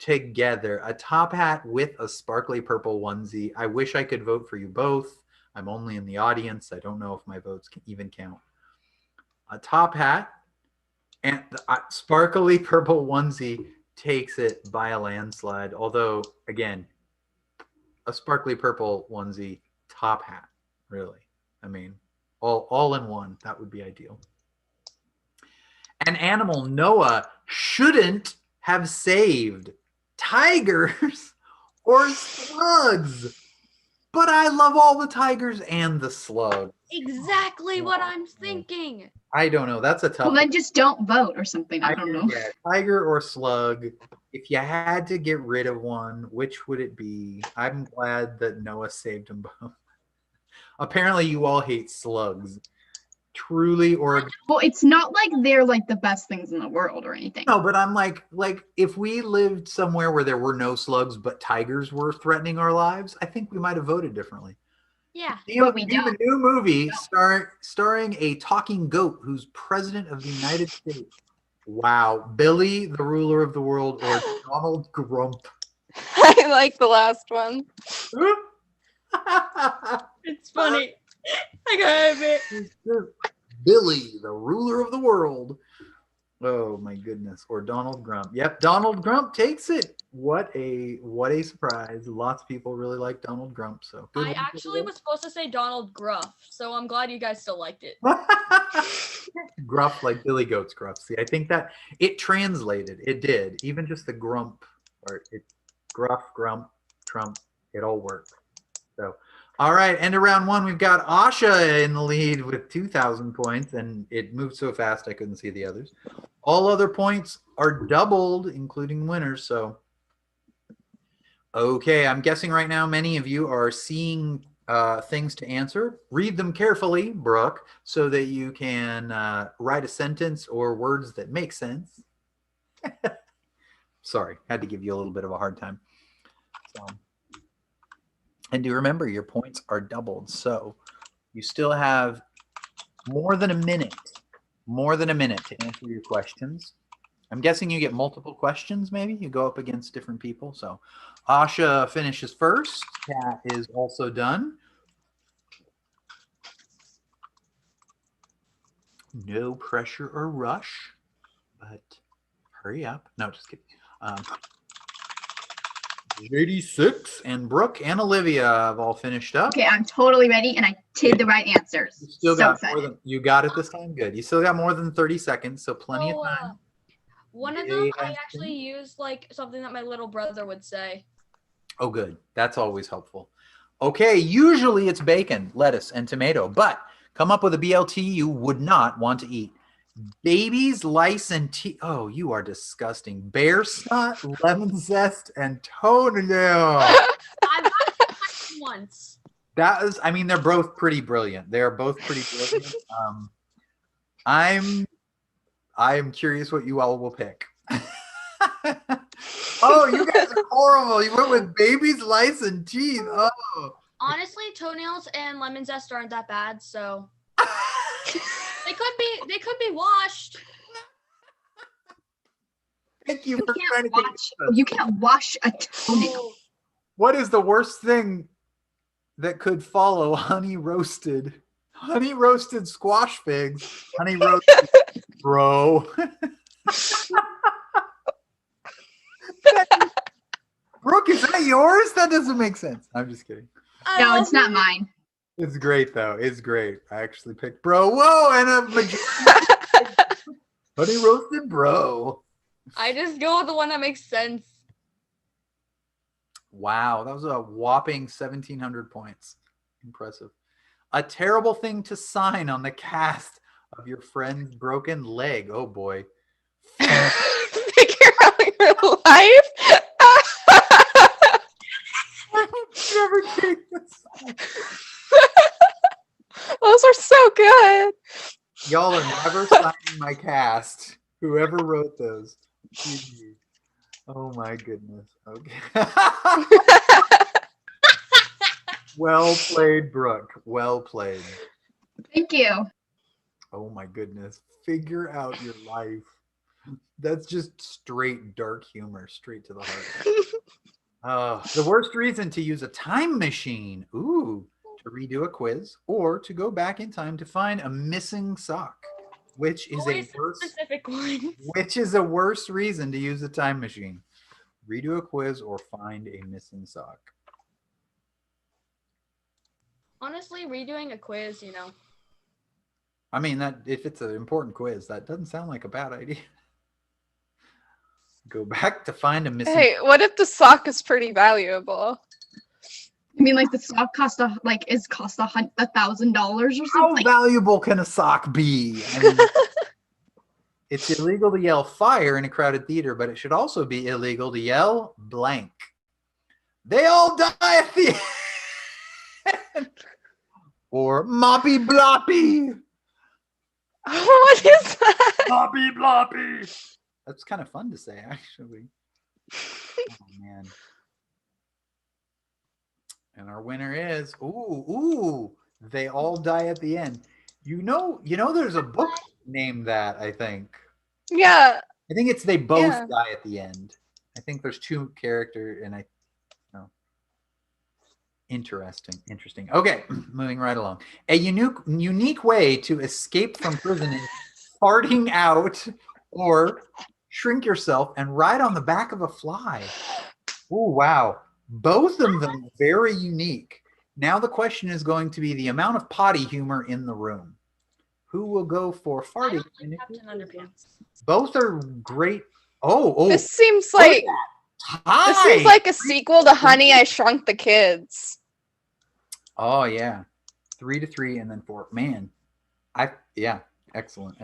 A top hat with a sparkly purple onesie. I wish I could vote for you both. I'm only in the audience. I don't know if my votes can even count. A top hat and a sparkly purple onesie takes it by a landslide. Although, again, a sparkly purple onesie, top hat, really. I mean, all in one. That would be ideal. An animal Noah shouldn't have saved. Tigers or slugs. But I love all the tigers and the slugs. exactly what I'm thinking. I don't know. That's a tough Well, then just don't vote or something. I don't know. Yeah, tiger or slug. If you had to get rid of one, which would it be? I'm glad that Noah saved them both. Apparently, you all hate slugs. Truly, or Well, it's not like they're like the best things in the world or anything. no, but I'm like if we lived somewhere where there were no slugs but tigers were threatening our lives, I think we might have voted differently. Yeah. But we Name a don't. new movie starring a talking goat who's president of the United States. Wow. Billy, the ruler of the world, or Donald Grump. I like the last one. It's funny. I got it. Billy, the ruler of the world. Oh my goodness. Or Donald Grump. Yep, Donald Grump takes it. What a surprise. Lots of people really like Donald Grump. So good. I actually was supposed to say Donald Gruff, so I'm glad you guys still liked it. Gruff, like Billy Goat's gruff. See, I think that it translated. It did. Even just the grump part. It gruff, grump, trump. It all worked. So, all right. End of round one. We've got Asha in the lead with 2,000 points, and it moved so fast I couldn't see the others. All other points are doubled, including winners. So, okay. I'm guessing right now many of you are seeing things to answer. Read them carefully, Brooke, so that you can write a sentence or words that make sense. Sorry, had to give you a little bit of a hard time. So, and do remember, your points are doubled. So you still have more than a minute to answer your questions. I'm guessing you get multiple questions, maybe? You go up against different people. So Asha finishes first. Kat is also done. No pressure or rush, but hurry up. No, just kidding. JD6 and Brooke and Olivia have all finished up. Okay, I'm totally ready, and I did the right answers. You still So got excited. more than you got it this time. Good. You still got more than 30 seconds, so plenty of time. One of them, I actually used like something that my little brother would say. Oh, good. That's always helpful. Okay, usually it's bacon, lettuce, and tomato, but come up with a BLT you would not want to eat. Baby's lice and tea. Oh, you are disgusting. Bear snot, lemon zest, and toenail. I've got it once. That is, I mean, they're both pretty brilliant. They are both pretty brilliant. I'm curious what you all will pick. Oh, you guys are horrible. You went with baby's lice and teeth. Oh. Honestly, toenails and lemon zest aren't that bad, so they could be washed. Thank you for trying to You can't wash a toenail. What is the worst thing that could follow honey roasted squash figs? Honey roasted, bro. Brooke, is that yours? That doesn't make sense. I'm just kidding. No, it's not mine. It's great though. It's great. I actually picked bro. Whoa, and a majority honey roasted bro. I just go with the one that makes sense. Wow, that was a whopping 1,700 points. Impressive. A terrible thing to sign on the cast of your friend's broken leg. Oh boy. Figure out your life. I would never take this. Those are so good. Y'all are never signing my cast. Whoever wrote those. Jeez. Oh my goodness. Okay. Well played, Brooke. Well played. Thank you. Oh my goodness. Figure out your life. That's just straight dark humor, straight to the heart. The worst reason to use a time machine. Ooh, to redo a quiz or to go back in time to find a missing sock. Which is a worse specific one. Which is a worse reason to use a time machine? Redo a quiz or find a missing sock. Honestly, redoing a quiz, you know. I mean, that if it's an important quiz, that doesn't sound like a bad idea. Go back to find a missing. Hey, what if the sock is pretty valuable? I mean, like the sock cost $1,000 or something. How valuable can a sock be? I mean, it's illegal to yell fire in a crowded theater, but it should also be illegal to yell blank. They all die at the end. Or moppy bloppy. What is that? Moppy bloppy. That's kind of fun to say, actually. Oh, man. And our winner is, they all die at the end. You know, there's a book named that, I think. Yeah. I think it's they both die at the end. I think there's two characters, and Interesting. Okay, moving right along. A unique way to escape from prison is farting out or shrink yourself and ride on the back of a fly. Oh, wow. Both of them very unique. Now the question is going to be the amount of potty humor in the room. Who will go for farting? Captain Underpants. Both are great. Oh. This seems like a sequel to Honey, I Shrunk the Kids. Oh yeah, 3-3 and then 4. Man, excellent.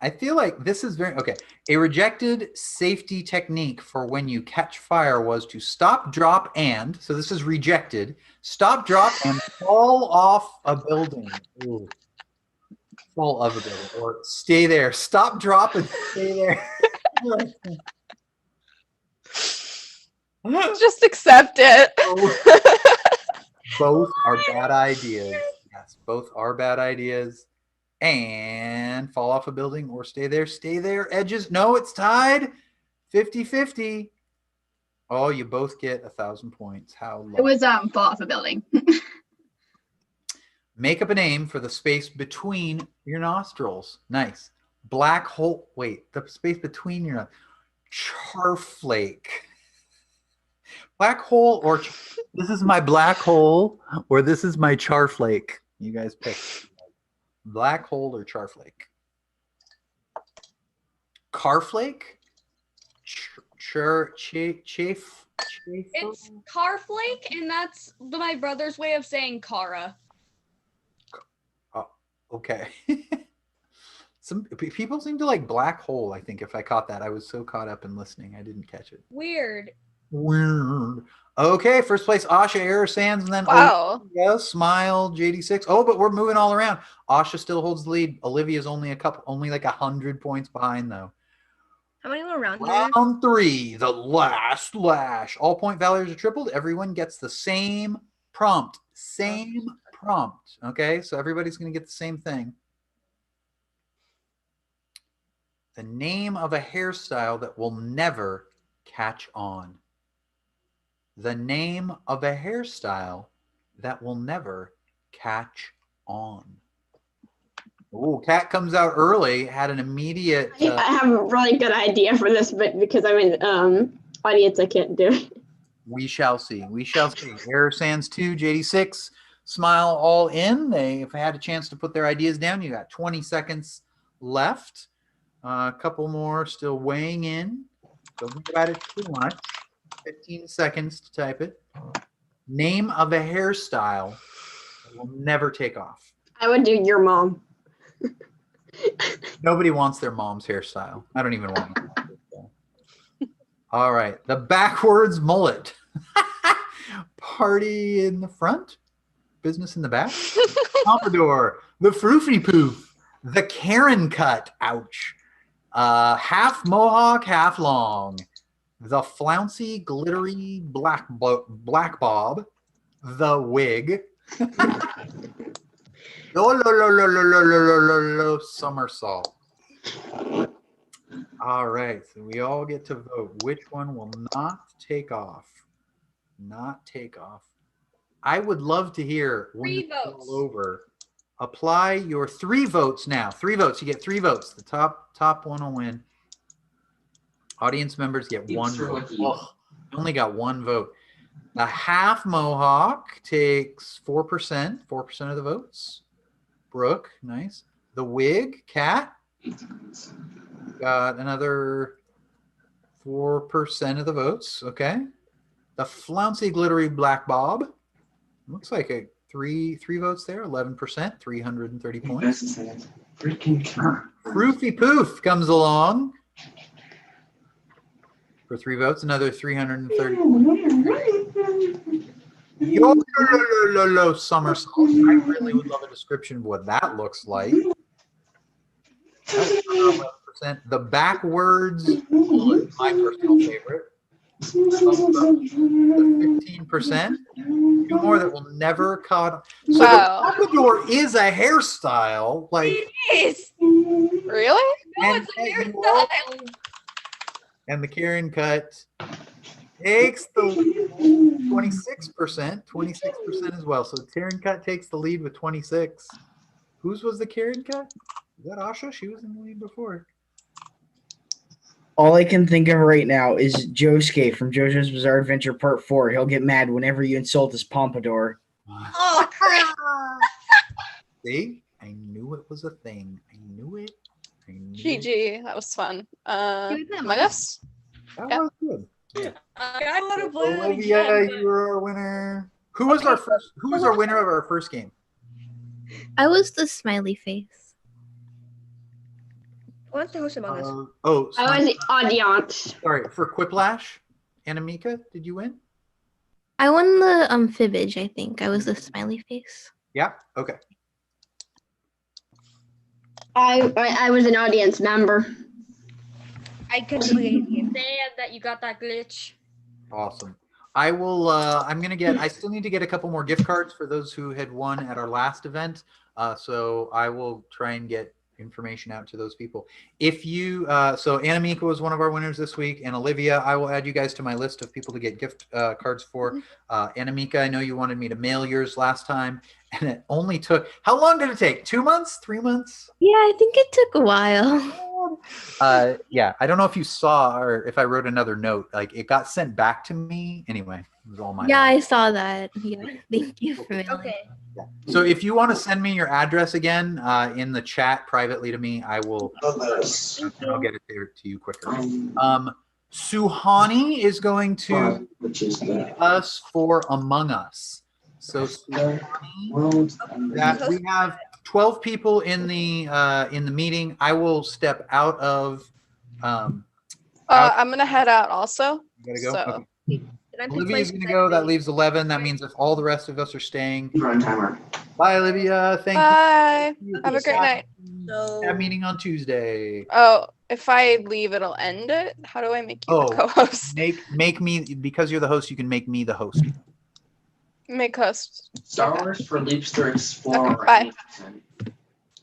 I feel like this is very okay. A rejected safety technique for when you catch fire was to stop, drop, and so this is rejected. Stop, drop, and fall off a building. Ooh. Fall of a building, or stay there. Stop, drop, and stay there. Just accept it. Both are bad ideas. Yes, both are bad ideas. And fall off a building or stay there. Stay there. Edges. No, it's tied. 50-50. Oh, you both get 1,000 points. How low? It was fall off a building. Make up a name for the space between your nostrils. Nice. Black hole. Wait, the space between your Charflake. Black hole or this is my black hole or this is my Charflake. You guys pick. Black hole or Charflake? Carflake? Chafe? It's Carflake, and that's my brother's way of saying Kara. Oh, okay. Some people seem to like black hole, I think, if I caught that. I was so caught up in listening, I didn't catch it. Weird. Okay, first place, Asha, Error Sands, and then wow. Olivia, Smile, JD6. Oh, but we're moving all around. Asha still holds the lead. Olivia's only like 100 points behind, though. How many more rounds? Round 3, the last lash. All point values are tripled. Everyone gets the same prompt. Okay, so everybody's going to get the same thing. The name of a hairstyle that will never catch on. The name of a hairstyle that will never catch on. Oh, Kat comes out early, had an immediate... I have a really good idea for this, but because I'm in audience, I can't do it. We shall see. Error Sands 2, JD6, Smile all in. They've had a chance to put their ideas down. You got 20 seconds left. A couple more still weighing in. Don't think about it too much. 15 seconds to type it. Name of a hairstyle that will never take off. I would do your mom. Nobody wants their mom's hairstyle. I don't even want it. All right. The backwards mullet. Party in the front. Business in the back. Pompadour. The froofy poof. The Karen cut. Ouch. Half mohawk, half long. The flouncy, glittery black bob. The wig. Somersault. All right, so we all get to vote. Which one will not take off? I would love to hear when it's all over. Apply your 3 votes now. 3 votes. You get 3 votes. The top one will win. Audience members get 1 vote. Oh, you only got 1 vote. The half mohawk takes 4%. 4% of the votes. Brooke, nice. The wig, Kat, got another 4% of the votes. Okay. The flouncy, glittery black bob. Looks like a three votes there. 11%, 330 points. Froofy poof comes along for 3 votes. Another 330 points. Yo somersault. I really would love a description of what that looks like. 11%. The backwards, my personal favorite. 15%. Two more that will never caught. So Wow. the pompadour is a hairstyle. Like, It is. Really? No, and, it's a hairstyle. and the Karen cut takes the 26%. 26% as well. So Karen cut takes the lead with 26. Whose was the Karen cut? Is that Asha? She was in the lead before. All I can think of right now is Josuke from JoJo's Bizarre Adventure Part 4. He'll get mad whenever you insult his pompadour. Oh crap! See? I knew it was a thing. I knew it. GG. That was fun. Among Among Us? That Yeah. was good. I want to play that Olivia, again. you were our winner. Who was our first? Who was our winner of our first game? I was the smiley face. What's the host Among Us? I was the audience. Sorry, for Quiplash, Anamika, did you win? I won the Fibbage, I think. I was the smiley face. Yeah. Okay. I was an audience member. I couldn't play the game. Sad that you got that glitch. Awesome. I will. I'm gonna get. I still need to get a couple more gift cards for those who had won at our last event. So I will try and get information out to those people. If you, so Anamika was one of our winners this week, and Olivia, I will add you guys to my list of people to get gift cards for. Anamika, I know you wanted me to mail yours last time, and it only took, how long did it take? 2 months? 3 months? Yeah, I think it took a while. Yeah, I don't know if you saw or if I wrote another note. Like, it got sent back to me. Anyway, it was all my Yeah, I saw that. Yeah, thank you for mailing. Okay. Yeah. So if you want to send me your address again in the chat privately to me, I will. And I'll get it there to you quicker. Suhani is going to lead us for Among Us. So Suhani, that we have 12 people in the meeting. I will step out of. I'm gonna head out also. You gotta go. So. Okay. Olivia's gonna go. That leaves 11. That means if all the rest of us are staying. Run timer. Bye, Olivia. Thank Bye. you. Have a great night. Have meeting on Tuesday. Oh, if I leave, it'll end it. How do I make you the co-host? Make me, because you're the host. You can make me the host. Make host. Star Wars for Leaps to Explore. Okay, bye.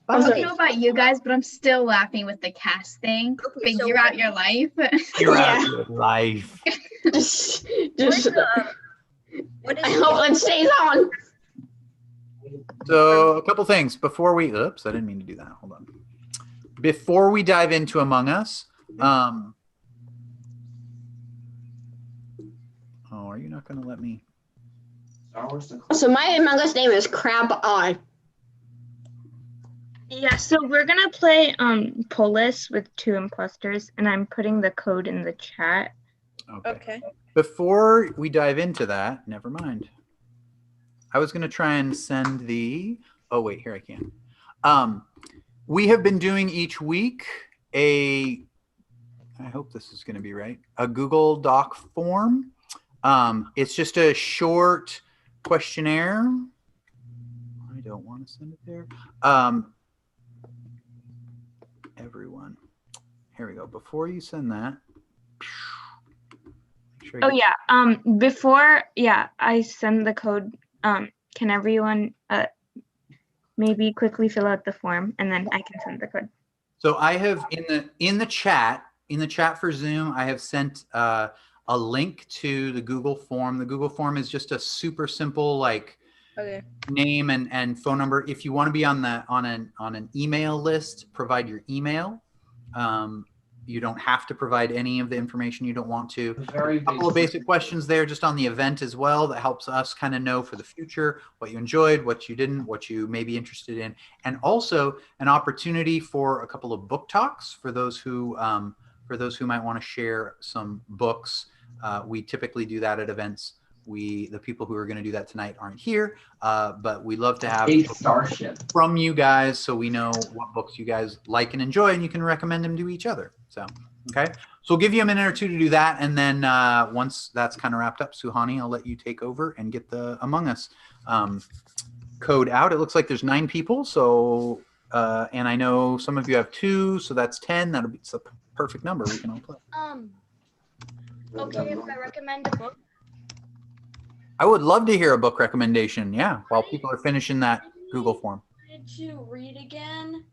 I don't know about you guys, but I'm still laughing with the cast thing. Figure out your life. Figure out your life. Just I hope it stays on. So a couple things before we. Oops, I didn't mean to do that. Hold on. Before we dive into Among Us, oh, are you not going to let me? So my Among Us name is Crab Eye. Yeah, so we're gonna play Polis with 2 imposters, and I'm putting the code in the chat. Okay. Before we dive into that, never mind. I was going to try and send the. Oh wait, here I can. We have been doing each week a. I hope this is going to be right. A Google Doc form. It's just a short questionnaire. I don't want to send it there. Everyone, here we go. Before you send that. Sure Oh yeah. Before I send the code. Can everyone maybe quickly fill out the form, and then I can send the code. So I have in the chat for Zoom, I have sent a link to the Google form. The Google form is just a super simple name and phone number. If you want to be on an email list, provide your email. You don't have to provide any of the information you don't want to. A couple of basic questions there just on the event as well that helps us kind of know for the future what you enjoyed, what you didn't, what you may be interested in, and also an opportunity for a couple of book talks for those who might want to share some books. We typically do that at events. The people who are going to do that tonight aren't here, but we love to have from you guys so we know what books you guys like and enjoy, and you can recommend them to each other. So, okay. So we'll give you a minute or two to do that, and then once that's kind of wrapped up, Suhani, I'll let you take over and get the Among Us code out. It looks like there's 9 people, so and I know some of you have 2, so that's 10. That'll be a perfect number. We can all play. Okay, if I recommend a book. I would love to hear a book recommendation. Yeah, while people are finishing that Google form. I wanted to read again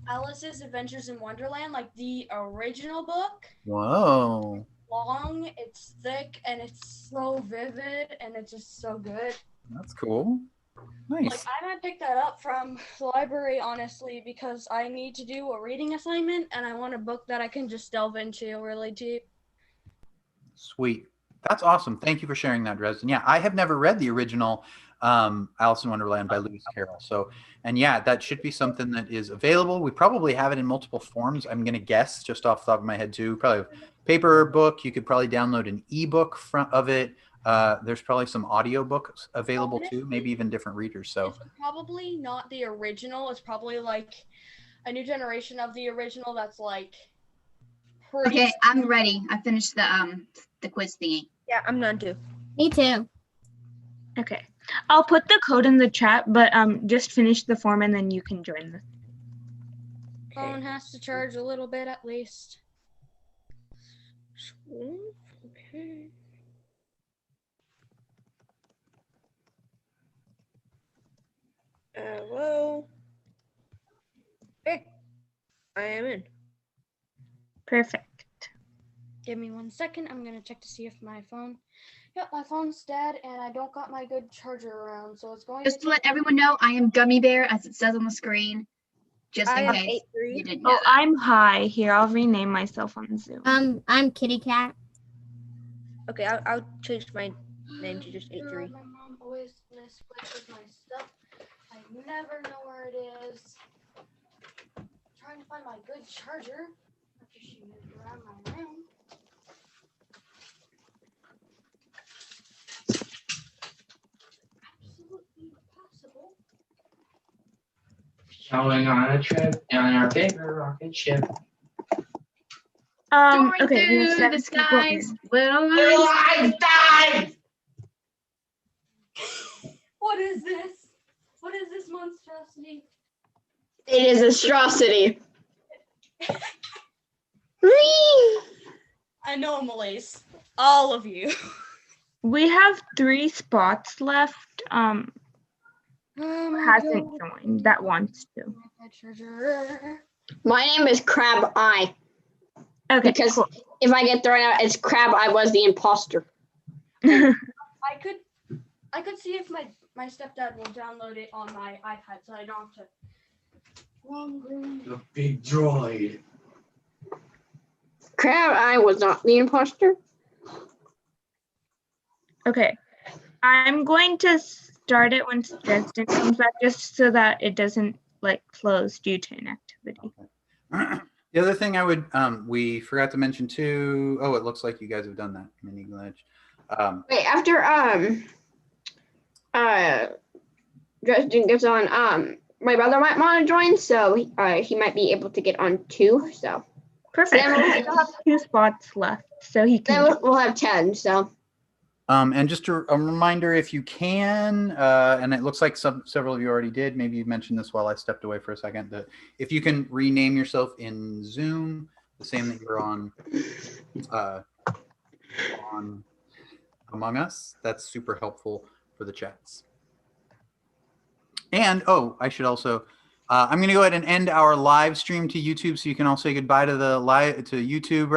Alice's Adventures in Wonderland, like the original book. Whoa. Long, it's thick, and it's so vivid, and it's just so good. That's cool. Nice. Like, I might pick that up from the library, honestly, because I need to do a reading assignment, and I want a book that I can just delve into really deep. Sweet. That's awesome. Thank you for sharing that, Dresden. Yeah, I have never read the original Alice in Wonderland by Lewis Carroll. So, and yeah, that should be something that is available. We probably have it in multiple forms. I'm going to guess just off the top of my head too. Probably a paper book. You could probably download an ebook of it. There's probably some audio books available too, maybe even different readers. So it's probably not the original. It's probably like a new generation of the original that's like pretty. Okay, I'm ready. I finished the quiz thingy. Yeah, I'm done too. Me too. Okay. I'll put the code in the chat, but just finish the form and then you can join the Phone has to charge a little bit at least. Okay. Hello. Hey, I am in. Perfect. Give me 1 second. I'm gonna check to see if my phone. Yep, my phone's dead, and I don't got my good charger around, so it's going. Just to let everyone know, I am Gummy Bear, as it says on the screen. Just in case you didn't know. Oh, I'm Hi. Here, I'll rename myself on Zoom. I'm Kitty Cat. Okay, I'll change my name to just 83. My mom always misplaces my stuff. I never know where it is. I'm trying to find my good charger after she moved around my room. Absolutely impossible. Going on a trip on our bigger rocket ship. Okay, we have Through the 7 people in. skies, little Einstein! What is this? What is this monstrosity? It is atrocity. Anomalies. All of you. We have 3 spots left. Hasn't joined that wants to. My name is Crab Eye. Okay, because cool. if I get thrown out, it's Crab Eye was the imposter. I could see if my stepdad will download it on my iPad, so I don't have to. The big droid. Crab Eye was not the imposter. Okay, I'm going to start it once Dresden comes back, just so that it doesn't like close due to inactivity. the other thing I would, we forgot to mention too. Oh, it looks like you guys have done that mini glitch. Wait, after Dresden gets on, my brother might want to join, so he might be able to get on too. So perfect. Then We still have 2 spots left, so he can. then we'll have 10. So. And just a reminder, if you can, and it looks like several of you already did, maybe you mentioned this while I stepped away for a second, that if you can rename yourself in Zoom, the same that you're on Among Us, that's super helpful for the chats. And, oh, I should also, I'm going to go ahead and end our live stream to YouTube so you can all say goodbye to the to YouTube.